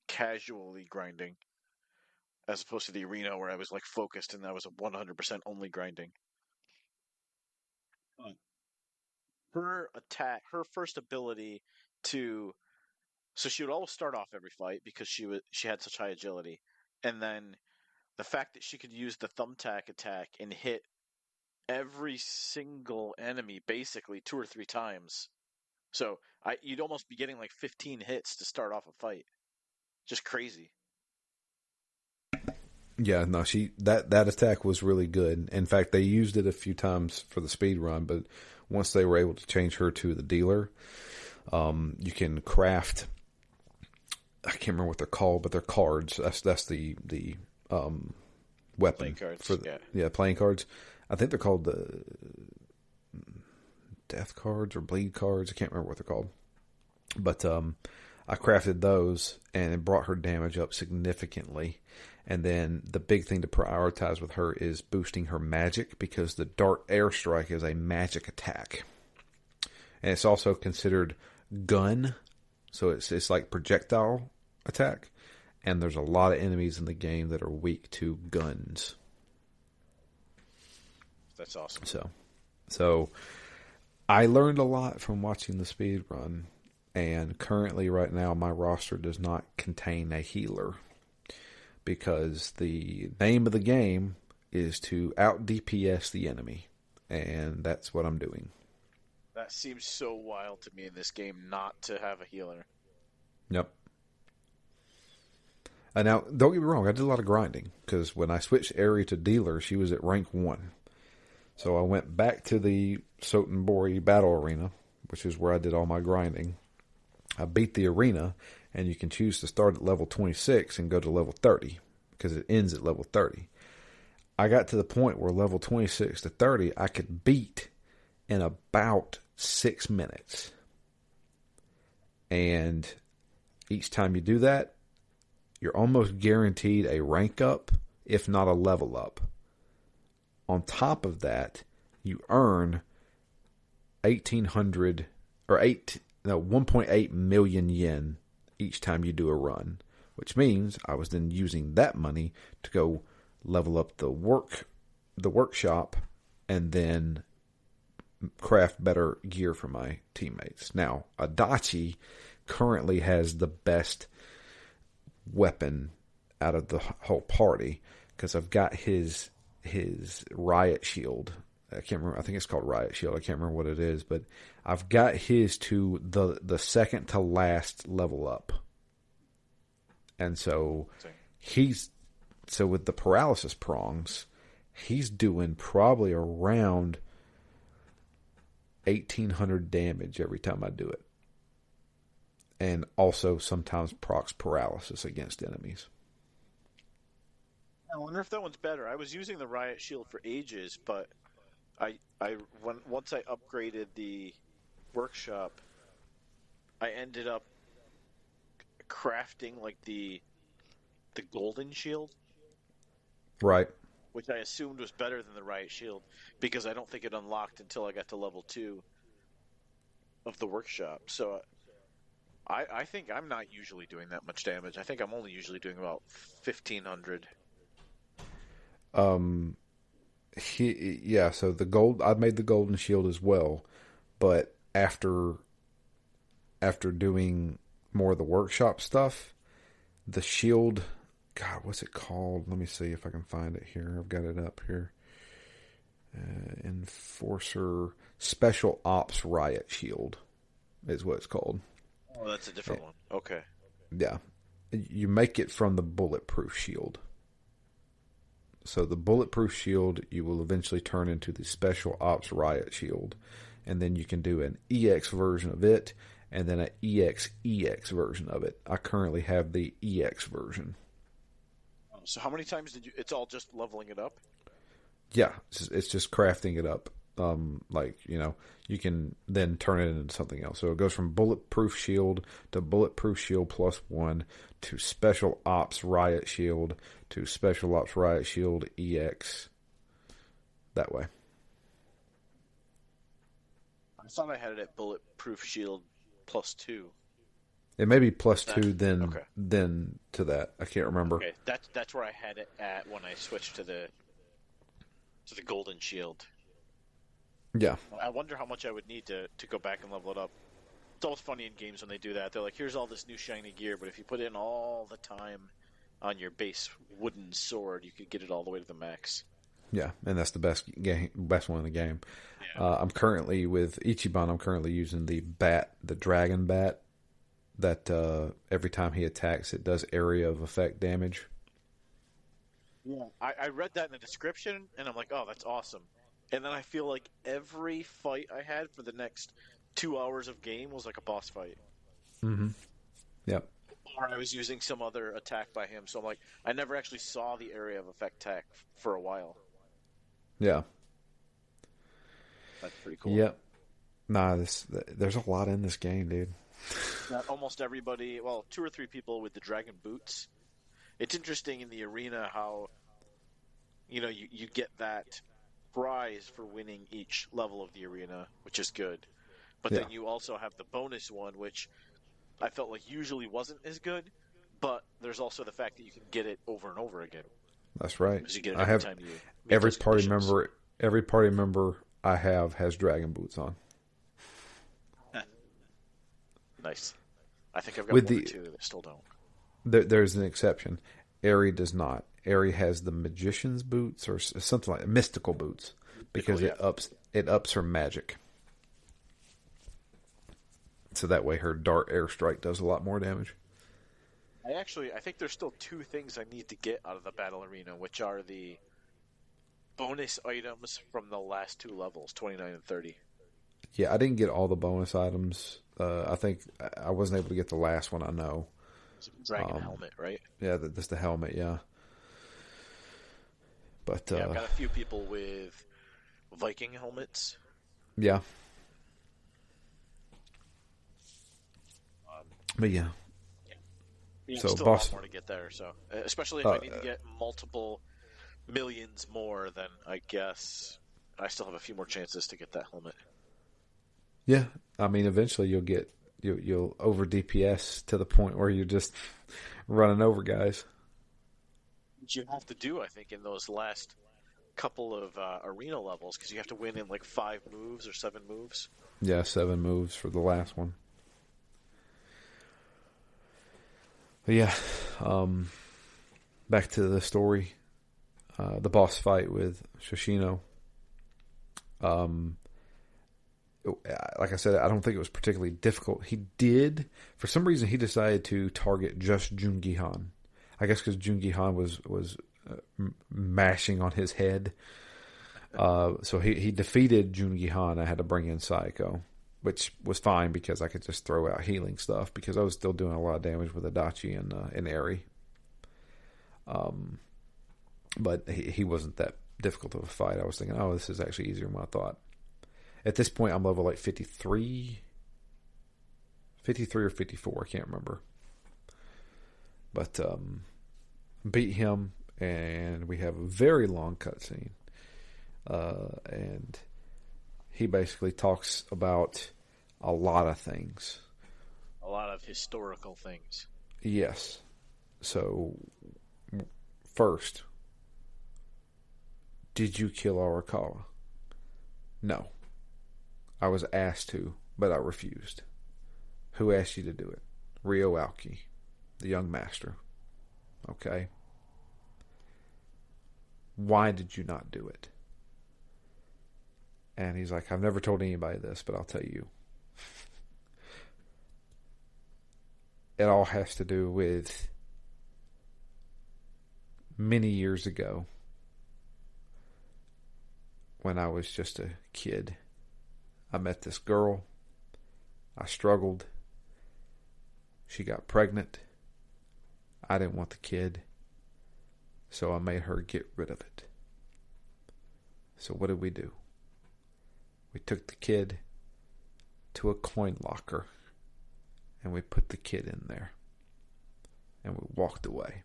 casually grinding, as opposed to the arena where I was like focused and I was 100% only grinding. Her attack, her first ability so she would always start off every fight because she had such high agility, and then the fact that she could use the thumbtack attack and hit every single enemy basically 2 or 3 times. So you'd almost be getting like 15 hits to start off a fight. Just crazy. Yeah, no, that attack was really good. In fact, they used it a few times for the speed run, but once they were able to change her to the dealer, you can craft, I can't remember what they're called, but they're cards. That's the weapon. Playing cards. For playing cards. I think they're called the death cards or bleed cards. I can't remember what they're called. But I crafted those, and it brought her damage up significantly. And then the big thing to prioritize with her is boosting her magic, because the Dart Airstrike is a magic attack. And it's also considered gun, so it's like projectile attack. And there's a lot of enemies in the game that are weak to guns. That's awesome. So I learned a lot from watching the speed run, and currently right now my roster does not contain a healer because the name of the game is to out DPS the enemy, and that's what I'm doing. That seems so wild to me in this game not to have a healer. Yep. And now, don't get me wrong, I did a lot of grinding because when I switched area to dealer, she was at rank 1. So I went back to the Sotenbori Battle Arena, which is where I did all my grinding. I beat the arena, and you can choose to start at level 26 and go to level 30 because it ends at level 30. I got to the point where level 26 to 30 I could beat in about 6 minutes. And each time you do that, you're almost guaranteed a rank up, if not a level up. On top of that, you earn 1,800 or 1.8 million yen each time you do a run, which means I was then using that money to go level up the workshop, and then craft better gear for my teammates. Now, Adachi currently has the best weapon out of the whole party because I've got his riot shield. I can't remember. I think it's called riot shield. I can't remember what it is, but I've got his to the second to last level up. And so with the paralysis prongs, he's doing probably around 1,800 damage every time I do it. And also sometimes procs paralysis against enemies. I wonder if that one's better. I was using the riot shield for ages, but once I upgraded the workshop, I ended up crafting like the golden shield, right? Which I assumed was better than the riot shield because I don't think it unlocked until I got to level 2 of the workshop. So I think I'm not usually doing that much damage. I think I'm only usually doing about 1,500. So the gold, I made the golden shield as well, but after doing more of the workshop stuff, the shield, God, what's it called? Let me see if I can find it here. I've got it up here. Enforcer Special Ops Riot Shield is what it's called. Oh, that's a different one. Okay. Yeah. You make it from the bulletproof shield. So the bulletproof shield you will eventually turn into the Special Ops Riot Shield. And then you can do an EX version of it and then an EX version of it. I currently have the EX version. So how many times did you... It's all just leveling it up? Yeah, it's just crafting it up. You can then turn it into something else. So it goes from Bulletproof Shield to Bulletproof Shield +1 to Special Ops Riot Shield to Special Ops Riot Shield EX. That way. I thought I had it at Bulletproof Shield +2. It may be +2 then to that. I can't remember. Okay, that's where I had it at when I switched to the Golden Shield. Yeah. I wonder how much I would need to go back and level it up. It's always funny in games when they do that. They're like, here's all this new shiny gear, but if you put in all the time on your base wooden sword, you could get it all the way to the max. Yeah, and that's the best one in the game. Yeah. I'm currently with Ichiban. I'm currently using the dragon bat. That every time he attacks, it does area of effect damage. Yeah, I read that in the description, and I'm like, oh, that's awesome. And then I feel like every fight I had for the next 2 hours of game was like a boss fight. Mm-hmm. Yep. Or I was using some other attack by him, so I'm like, I never actually saw the area of effect attack for a while. Yeah. That's pretty cool. Yep. Nah, there's a lot in this game, dude. Almost everybody, well, 2 or 3 people with the dragon boots. It's interesting in the arena how, you get that prize for winning each level of the arena, which is good. But then you also have the bonus one, which I felt like usually wasn't as good, but there's also the fact that you can get it over and over again. That's right. You get it I have time you every those party conditions. member Every party member I have has dragon boots on. Nice. I think I've got With one or the two that still don't. there's an exception. Aerie does not. Aerie has the magician's boots or something like mystical boots because it ups her magic. So that way her dart airstrike does a lot more damage. I think there's still two things I need to get out of the battle arena, which are the bonus items from the last two levels, 29 and 30. Yeah, I didn't get all the bonus items. I think I wasn't able to get the last one. I know. Dragon helmet, right? Yeah, that's the helmet. Yeah, but Yeah, I've got a few people with Viking helmets. yeah, Um, but yeah. yeah, So still boss, a lot more to get there. So, especially if I need to get multiple millions more, then I guess I still have a few more chances to get that helmet. yeah. I mean, eventually you'll over DPS to the point where you're just running over guys. Which you have to do, I think, in those last couple of arena levels, because you have to win in like 5 moves or 7 moves. Yeah, 7 moves for the last one. But yeah, back to the story. The boss fight with Shoshino. Like I said, I don't think it was particularly difficult. For some reason, he decided to target just Jungi Han. I guess because Jungi Han was mashing on his head. So he defeated Jungi Han. I had to bring in Psycho, which was fine because I could just throw out healing stuff because I was still doing a lot of damage with Adachi and Eri. But he wasn't that difficult of a fight. I was thinking, oh, this is actually easier than what I thought. At this point, I'm level like 53 or 54. I can't remember. But beat him, and we have a very long cutscene. And he basically talks about a lot of things. A lot of historical things. Yes. So, first, did you kill Arakawa? No. I was asked to, but I refused. Who asked you to do it? Ryo Aoki, the young master. Okay. Why did you not do it? And he's like, I've never told anybody this, but I'll tell you. It all has to do with many years ago when I was just a kid. I met this girl. I struggled. She got pregnant. I didn't want the kid, so I made her get rid of it. So what did we do? We took the kid to a coin locker and we put the kid in there and we walked away.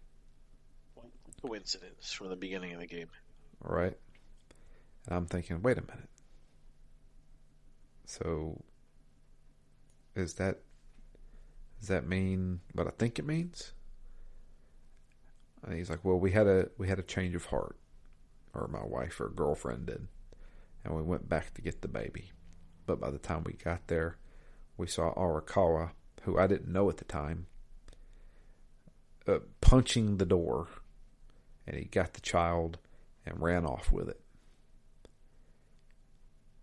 Coincidence from the beginning of the game. All right. And I'm thinking, wait a minute. So does that mean what I think it means? And he's like, well, we had a change of heart, or my wife or girlfriend did, and we went back to get the baby. But by the time we got there, we saw Arakawa, who I didn't know at the time, punching the door, and he got the child and ran off with it.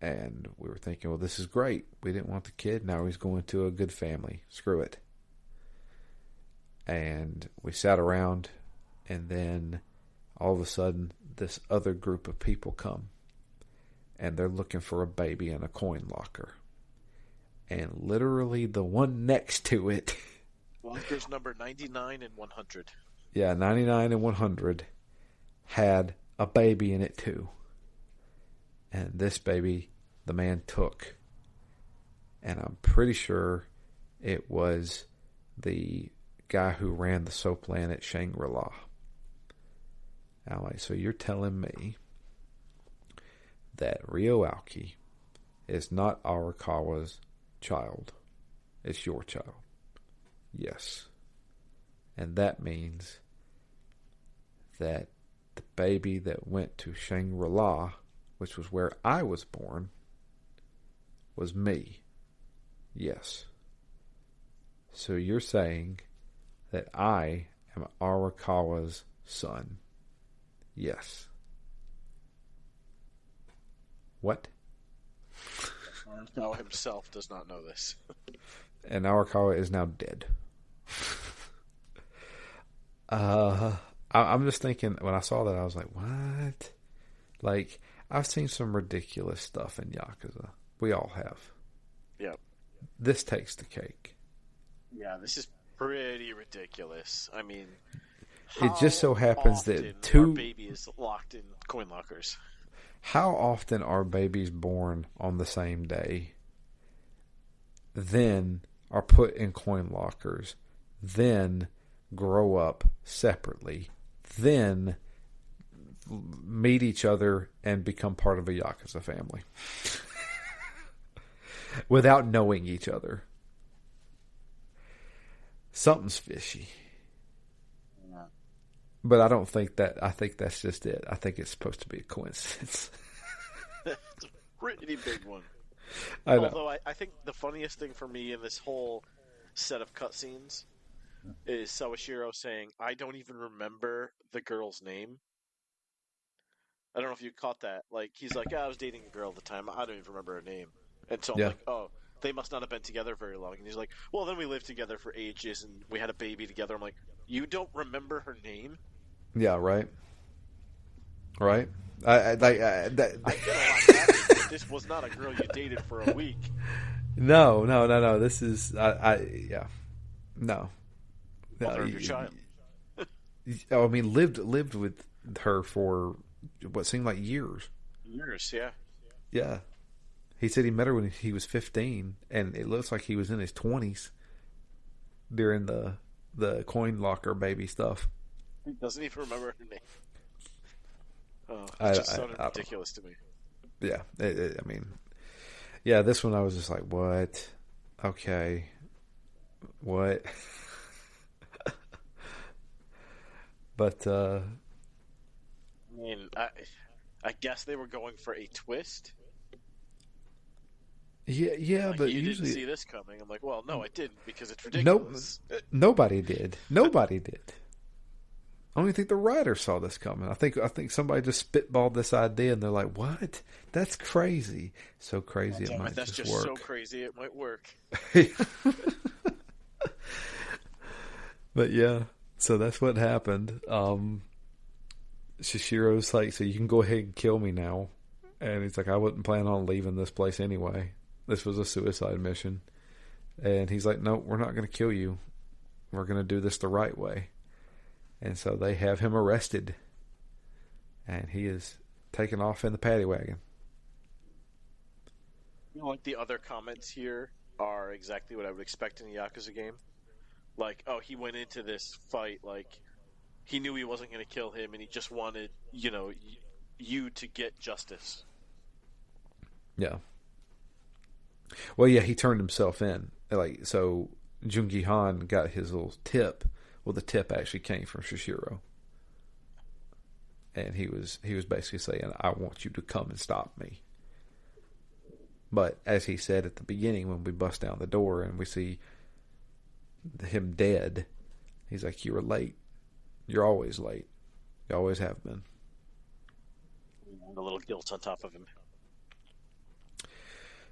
And we were thinking, well, this is great. We didn't want the kid. Now he's going to a good family. Screw it. And we sat around, and then all of a sudden, this other group of people come. And they're looking for a baby in a coin locker. And literally the one next to it. Lockers number 99 and 100. Yeah, 99 and 100 had a baby in it too. And this baby, the man took. And I'm pretty sure it was the guy who ran the soap land at Shangri-La. I'm like, so you're telling me that Ryo Aoki is not Arakawa's child. It's your child. Yes. And that means that the baby that went to Shangri-La which was where I was born, was me. Yes. So you're saying that I am Arakawa's son. Yes. What? Arakawa himself does not know this. And Arakawa is now dead. I'm just thinking, when I saw that, I was like, what? Like, I've seen some ridiculous stuff in Yakuza. We all have. Yep. This takes the cake. Yeah, this is pretty ridiculous. I mean, it just so happens that two babies locked in coin lockers. How often are babies born on the same day, then are put in coin lockers, then grow up separately, then meet each other and become part of a Yakuza family without knowing each other? Something's fishy. Yeah. But I don't think that. I think that's just it. I think it's supposed to be a coincidence. It's a pretty big one. I know. Although I think the funniest thing for me in this whole set of cutscenes is Sawashiro saying, "I don't even remember the girl's name." I don't know if you caught that. Like, he's like, I was dating a girl at the time. I don't even remember her name. And so I'm like, oh, they must not have been together very long. And he's like, well, then we lived together for ages and we had a baby together. I'm like, you don't remember her name? Yeah, right. Right. I get a lot happening, but this was not a girl you dated for a week. No. This is yeah. No. Mother of your child. I mean, lived with her for what seemed like years. Years, yeah. Yeah. He said he met her when he was 15, and it looks like he was in his 20s during the coin locker baby stuff. He doesn't even remember her name. Oh, it just sounded ridiculous to me. Yeah, I mean, yeah, this one I was just like, what? Okay. What? But, I mean, I guess they were going for a twist. Yeah, like, but you usually... didn't see this coming. I'm like, well, no, I didn't, because it's ridiculous. Nobody did. Nobody did. I don't even think the writer saw this coming. I think somebody just spitballed this idea, and they're like, "What? That's crazy! So crazy it might that's just work. That's so crazy it might work." But yeah, so that's what happened. Shishiro's like, "So you can go ahead and kill me now," and he's like, "I wasn't planning on leaving this place anyway. This was a suicide mission." And he's like, "No, we're not going to kill you. We're going to do this the right way." And so they have him arrested, and he is taken off in the paddy wagon. You know, like, the other comments here are exactly what I would expect in a Yakuza game. Like, oh, he went into this fight, like, he knew he wasn't going to kill him, and he just wanted, you to get justice. Yeah. Well, yeah, he turned himself in. Like, so Jungi Han got his little tip. Well, the tip actually came from Shishiro. And he was basically saying, I want you to come and stop me. But as he said at the beginning, when we bust down the door and we see him dead, he's like, you were late. You're always late. You always have been. A little guilt on top of him.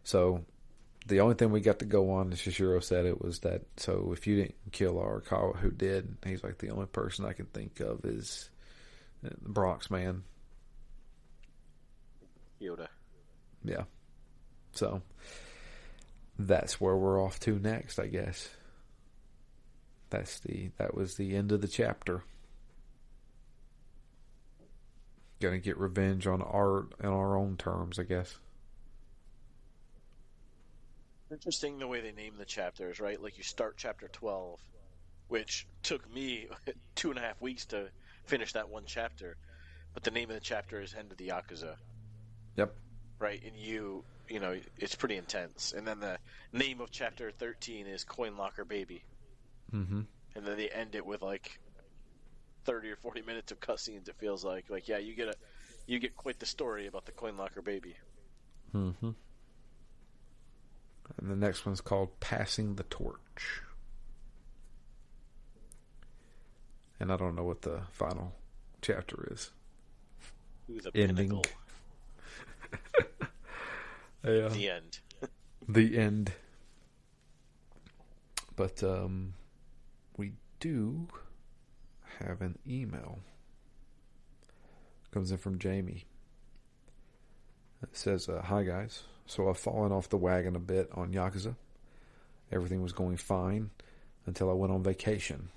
So the only thing we got to go on, as Shishiro said, it was that, so if you didn't kill Arakawa, who did? He's like, the only person I can think of is the Bronx Man. Yoda. Yeah. So that's where we're off to next, I guess. That was the end of the chapter. Gonna get revenge on our own terms, I guess. Interesting the way they name the chapters, right? Like, you start chapter 12, which took me 2.5 weeks to finish that one chapter, but the name of the chapter is End of the Yakuza. Yep. Right, and you know, it's pretty intense. And then the name of chapter 13 is Coin Locker Baby. Mm-hmm. And then they end it with like 30 or 40 minutes of cutscenes. It feels like yeah, you you get quite the story about the coin locker baby. Mm-hmm. And the next one's called Passing the Torch. And I don't know what the final chapter is. Ooh, the Ending. pinnacle. Yeah. The end. The end. But we do have an email. Comes in from Jamie. It says, "Hi guys. So I've fallen off the wagon a bit on Yakuza. Everything was going fine until I went on vacation.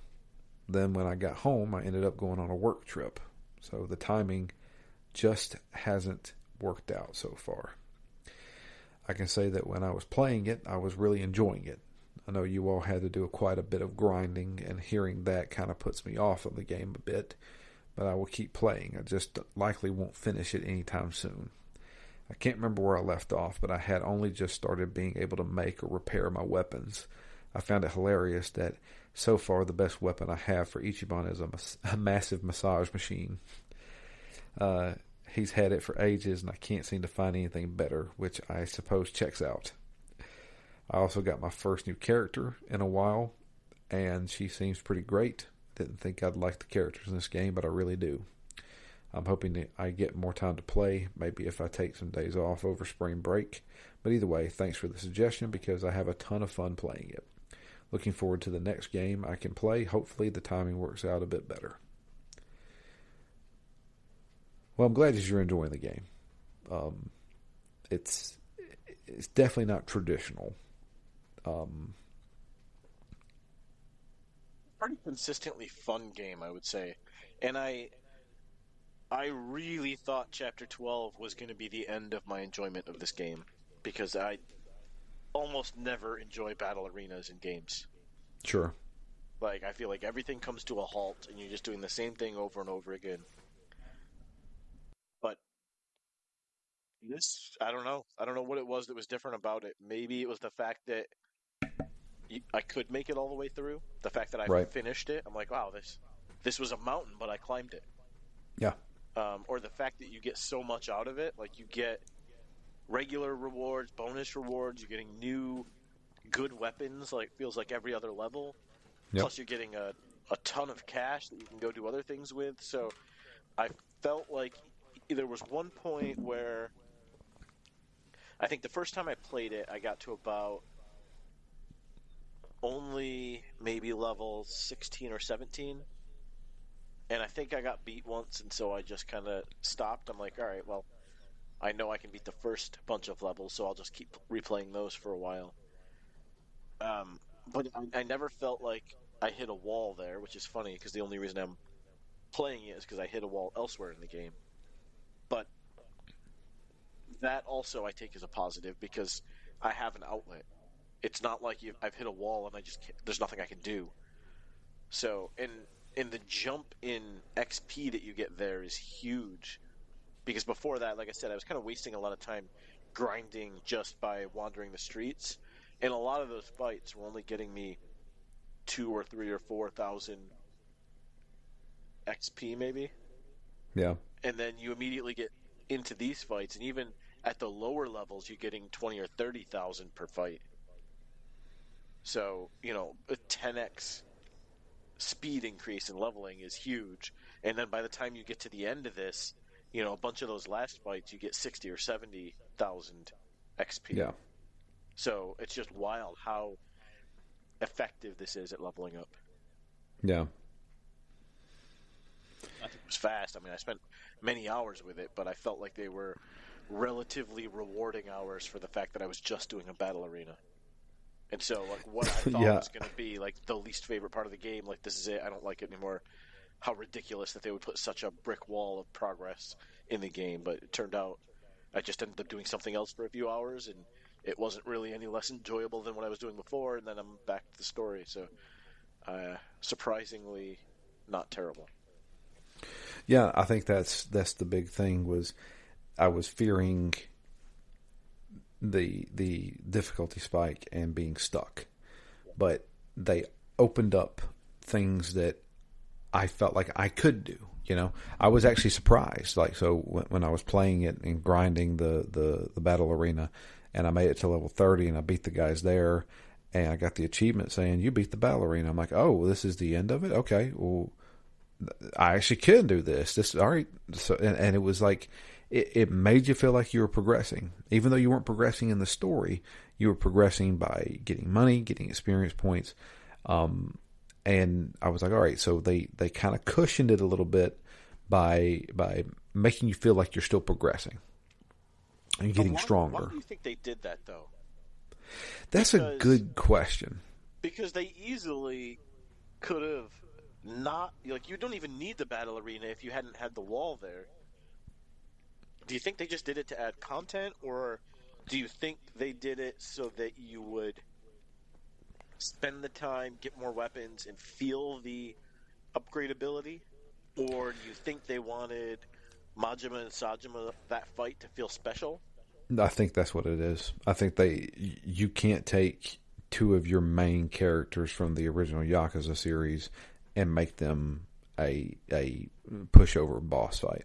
Then when I got home, I ended up going on a work trip. So the timing just hasn't worked out so far. I can say that when I was playing it, I was really enjoying it. I know you all had to do quite a bit of grinding, and hearing that kind of puts me off of the game a bit, but I will keep playing. I just likely won't finish it anytime soon. I can't remember where I left off, but I had only just started being able to make or repair my weapons. I found it hilarious that so far the best weapon I have for Ichiban is a massive massage machine. He's had it for ages, and I can't seem to find anything better, which I suppose checks out. I also got my first new character in a while, and she seems pretty great. Didn't think I'd like the characters in this game, but I really do. I'm hoping that I get more time to play, maybe if I take some days off over spring break. But either way, thanks for the suggestion because I have a ton of fun playing it. Looking forward to the next game I can play. Hopefully the timing works out a bit better." Well, I'm glad that you're enjoying the game. It's definitely not traditional. Pretty consistently fun game, I would say. And I really thought Chapter 12 was going to be the end of my enjoyment of this game, because I almost never enjoy battle arenas in games. Sure. Like, I feel like everything comes to a halt, and you're just doing the same thing over and over again. But this, I don't know. I don't know what it was that was different about it. Maybe it was the fact that I could make it all the way through. The fact that I Right. finished it, I'm like, wow, this was a mountain, but I climbed it. Yeah. Or the fact that you get so much out of it, like you get regular rewards, bonus rewards, you're getting new good weapons, like feels like every other level. Yep. Plus you're getting a ton of cash that you can go do other things with. So I felt like there was one point where I think the first time I played it, I got to about only maybe level 16 or 17. And I think I got beat once, and so I just kind of stopped. I'm like, all right, well, I know I can beat the first bunch of levels, so I'll just keep replaying those for a while. But I never felt like I hit a wall there, which is funny because the only reason I'm playing it is because I hit a wall elsewhere in the game. But that also I take as a positive because I have an outlet. It's not like I've hit a wall and there's nothing I can do. So, and the jump in XP that you get there is huge. Because before that, like I said, I was kind of wasting a lot of time grinding just by wandering the streets. And a lot of those fights were only getting me 2 or 3 or 4,000 XP maybe. Yeah. And then you immediately get into these fights, and even at the lower levels, you're getting 20 or 30,000 per fight. So, a 10x speed increase in leveling is huge. And then by the time you get to the end of this, a bunch of those last fights, you get 60 or 70,000 XP. Yeah. So it's just wild how effective this is at leveling up. Yeah. I think it was fast. I mean, I spent many hours with it, but I felt like they were relatively rewarding hours for the fact that I was just doing a battle arena. And so, like, what I thought Yeah. was going to be, like, the least favorite part of the game, like, this is it, I don't like it anymore. How ridiculous that they would put such a brick wall of progress in the game. But it turned out I just ended up doing something else for a few hours, and it wasn't really any less enjoyable than what I was doing before, and then I'm back to the story. So, surprisingly not terrible. Yeah, I think that's the big thing was I was fearing the difficulty spike and being stuck. But they opened up things that I felt like I could do. You know, I was actually surprised. Like, so when I was playing it and grinding the battle arena, and I made it to level 30, and I beat the guys there, and I got the achievement saying you beat the battle arena. I'm like, oh, this is the end of it. Okay, well, I actually can do this. This all right. So and it was like it made you feel like you were progressing, even though you weren't progressing in the story. You were progressing by getting money, getting experience points. And I was like, all right, so they kind of cushioned it a little bit by making you feel like you're still progressing and getting stronger. Why do you think they did that, though? That's a good question. Because they easily could have not... Like, you don't even need the battle arena if you hadn't had the wall there. Do you think they just did it to add content, or do you think they did it so that you would spend the time, get more weapons, and feel the upgradability? Or do you think they wanted Majima and Sajima, that fight, to feel special? I think that's what it is. I think you can't take two of your main characters from the original Yakuza series and make them a pushover boss fight.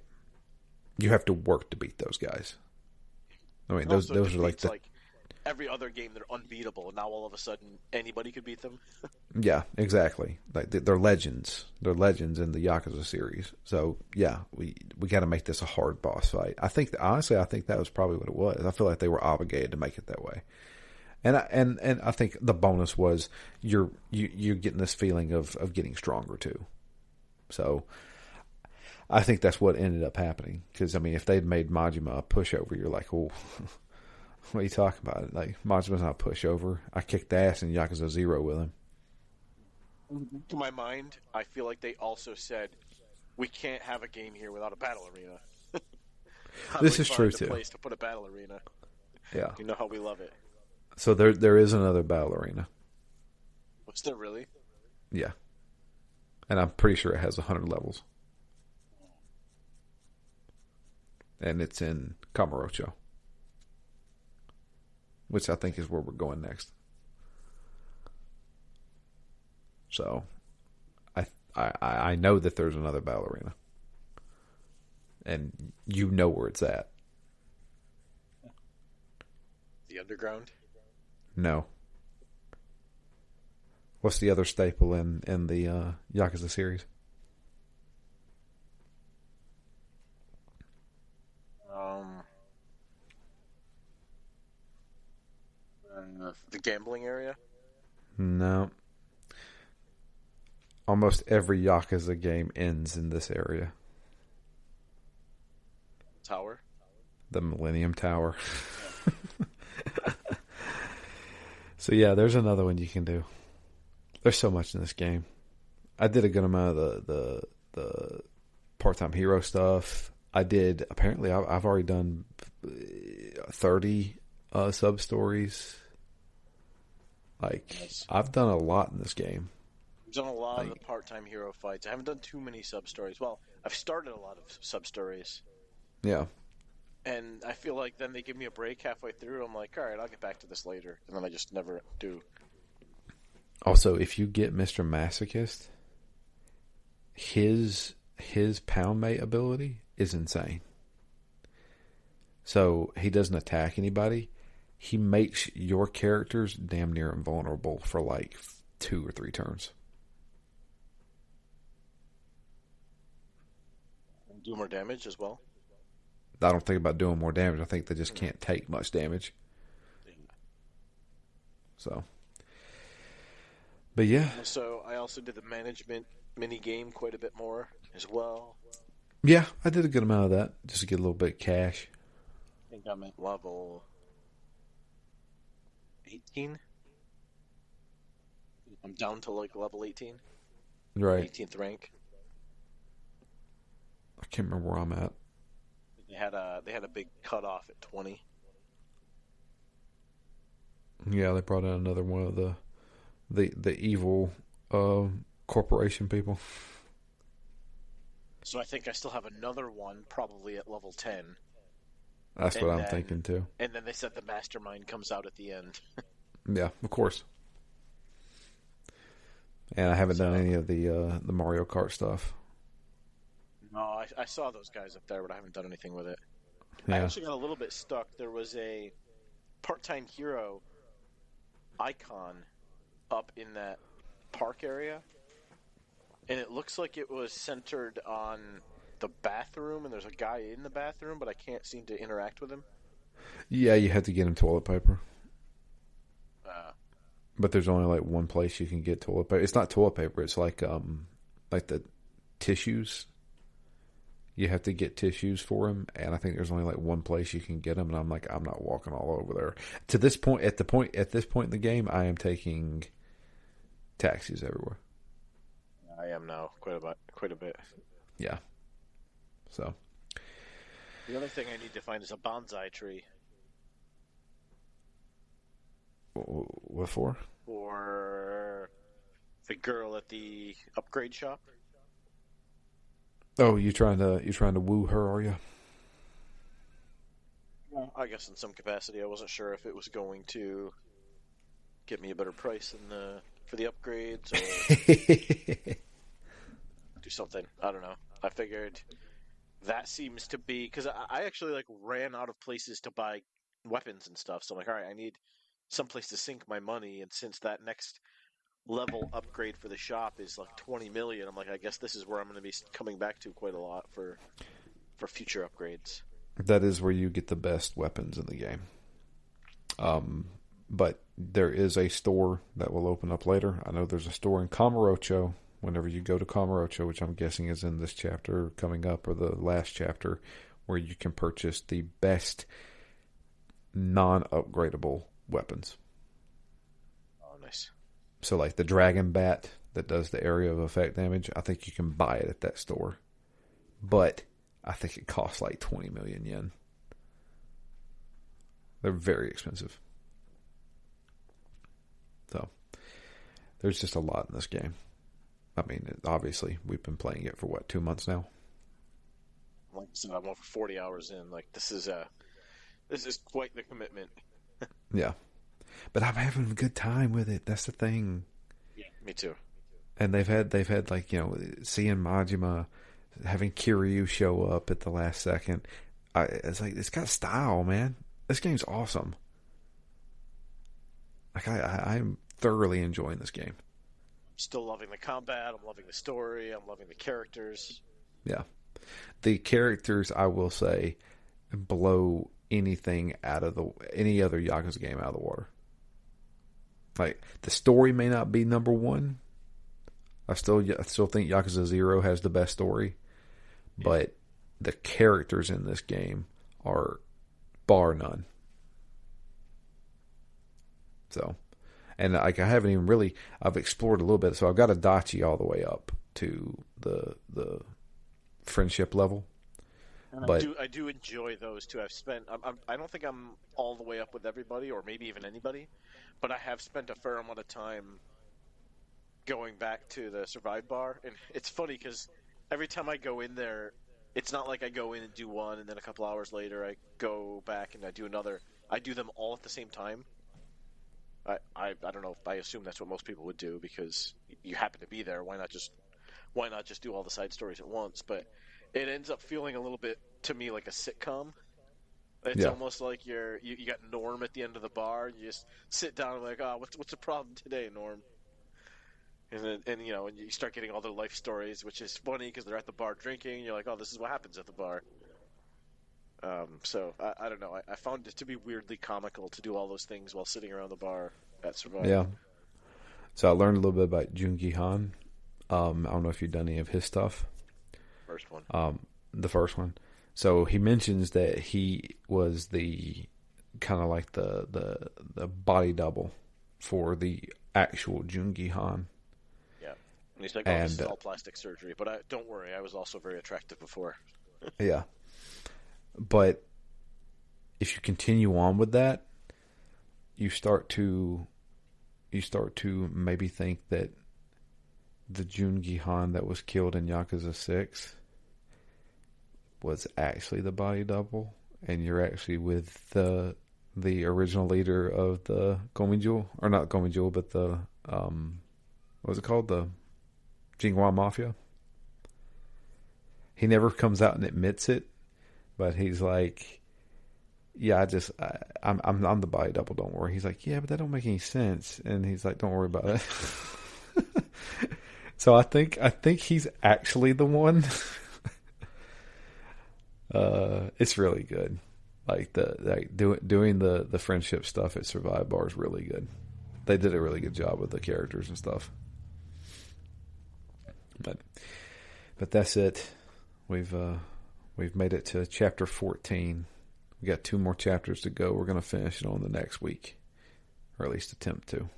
You have to work to beat those guys. I mean, those are like every other game, they're unbeatable, and now all of a sudden anybody could beat them. Yeah, exactly. Like they're legends. They're legends in the Yakuza series. So yeah, we got to make this a hard boss fight. I think honestly, that was probably what it was. I feel like they were obligated to make it that way. And I think the bonus was you're getting this feeling of getting stronger too. So I think that's what ended up happening. Because I mean, if they'd made Majima a pushover, you're like, oh. What are you talking about? Like, Majima's not a pushover. I kicked ass in Yakuza 0 with him. To my mind, I feel like they also said, we can't have a game here without a battle arena. This is true, too. Place to put a battle arena. Yeah. You know how we love it. So there is another battle arena. Was there really? Yeah. And I'm pretty sure it has 100 levels. And it's in Kamurocho, which I think is where we're going next. So, I know that there's another battle arena, and you know where it's at. The underground? No. What's the other staple in the Yakuza series? The gambling area? No. Almost every Yakuza game ends in this area. Tower? The Millennium Tower. So yeah, there's another one you can do. There's so much in this game. I did a good amount of the part-time hero stuff. Apparently I've already done 30 sub-stories. Like, nice. I've done a lot in this game. I've done a lot of the part-time hero fights. I haven't done too many sub-stories. Well, I've started a lot of sub-stories. Yeah. And I feel like then they give me a break halfway through. I'm like, all right, I'll get back to this later. And then I just never do. Also, if you get Mr. Masochist, his pound mate ability is insane. So he doesn't attack anybody. He makes your characters damn near invulnerable for like 2 or 3 turns. Do more damage as well? I don't think about doing more damage. I think they just can't take much damage. So. But yeah. So I also did the management mini game quite a bit more as well. Yeah, I did a good amount of that just to get a little bit of cash. I think I'm at level 18. I'm down to like level 18. Right. 18th rank. I can't remember where I'm at. They had a big cutoff at 20. Yeah, they brought in another one of the evil corporation people. So I think I still have another one, probably at level 10. That's what I'm thinking too. And then they said the mastermind comes out at the end. Yeah, of course. And I haven't done any of the Mario Kart stuff. No, I saw those guys up there, but I haven't done anything with it. I Yeah. actually got a little bit stuck. There was a part-time hero icon up in that park area, and it looks like it was centered on the bathroom, and there's a guy in the bathroom, but I can't seem to interact with him. Yeah, you have to get him toilet paper. Uh, But there's only like one place you can get toilet paper. It's not toilet paper. It's like the tissues. You have to get tissues for him, and I think there's only like one place you can get them. And I'm like, I'm not walking all over there. To this point, at this point in the game, I am taking taxis everywhere. I am now quite a bit. Yeah. So The other thing I need to find is a bonsai tree what for? for the girl at the upgrade shop. Oh, you trying to woo her? Are you? I guess in some capacity. I wasn't sure if it was going to get me a better price for the upgrades or do something. I don't know. I figured that seems to be because I actually like ran out of places to buy weapons and stuff. So I'm like, all right, I need someplace to sink my money. And since that next level upgrade for the shop is like 20 million, I'm like, I guess this is where I'm going to be coming back to quite a lot for future upgrades. That is where you get the best weapons in the game. But there is a store that will open up later. I know there's a store in Kamurocho. Whenever you go to Kamurocho, which I'm guessing is in this chapter coming up or the last chapter, where you can purchase the best non-upgradable weapons. Oh, nice. So like the Dragon Bat that does the area of effect damage, I think you can buy it at that store. But I think it costs like 20 million yen. They're very expensive. So there's just a lot in this game. I mean, obviously, we've been playing it for 2 months now. Like I said, I'm over 40 hours in. Like this is quite the commitment. Yeah, but I'm having a good time with it. That's the thing. Yeah, me too. And they've had like seeing Majima, having Kiryu show up at the last second. It's like it's got style, man. This game's awesome. Like I'm thoroughly enjoying this game. Still loving the combat. I'm loving the story. I'm loving the characters. Yeah. The characters, I will say, blow anything out of any other Yakuza game out of the water. Like, the story may not be number one. I still think Yakuza 0 has the best story. But the characters in this game are bar none. So... And like I haven't even really, I've explored a little bit. So I've got a Dachi all the way up to the friendship level. And but I do enjoy those too. I don't think I'm all the way up with everybody, or maybe even anybody, but I have spent a fair amount of time going back to the Survive bar. And it's funny because every time I go in there, it's not like I go in and do one, and then a couple hours later I go back and I do another. I do them all at the same time. I don't know. I assume that's what most people would do because you happen to be there. Why not just do all the side stories at once? But it ends up feeling a little bit to me like a sitcom. It's almost like you got Norm at the end of the bar. And you just sit down and like, oh, what's the problem today, Norm? And you start getting all their life stories, which is funny because they're at the bar drinking. And you're like, oh, this is what happens at the bar. So I don't know. I found it to be weirdly comical to do all those things while sitting around the bar at Survive. Yeah. So I learned a little bit about Jungi Han. I don't know if you've done any of his stuff. First one. The first one. So he mentions that he was the kind of like the body double for the actual Jungi Han. Yeah. And he's like, this is all plastic surgery. But don't worry, I was also very attractive before. Yeah. But if you continue on with that, you start to maybe think that the Jungi Han that was killed in Yakuza 6 was actually the body double, and you're actually with the original leader of the Gominjul, or not Gominjul, but the what was it called? The Jinghua Mafia. He never comes out and admits it, but he's like, yeah, I'm the body double, don't worry. He's like, yeah, but that don't make any sense. And he's like, don't worry about it. So I think he's actually the one. It's really good. Like doing the friendship stuff at Survive Bar is really good. They did a really good job with the characters and stuff. But that's it. We've made it to chapter 14. We got 2 more chapters to go. We're going to finish it on the next week, or at least attempt to.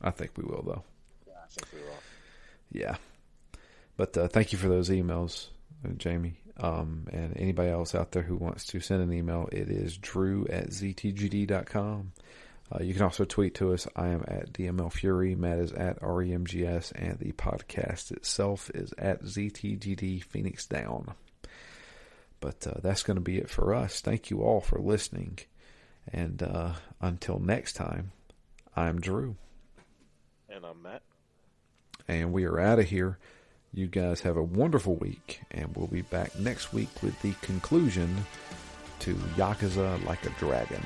I think we will, though. Yeah, I think we will. Yeah. But thank you for those emails, Jamie. And anybody else out there who wants to send an email, it is drew@ztgd.com. You can also tweet to us. I am at DMLFury. Matt is at REMGS. And the podcast itself is at ZTGD Phoenix Down. But that's going to be it for us. Thank you all for listening. And until next time, I'm Drew. And I'm Matt. And we are out of here. You guys have a wonderful week. And we'll be back next week with the conclusion to Yakuza Like a Dragon.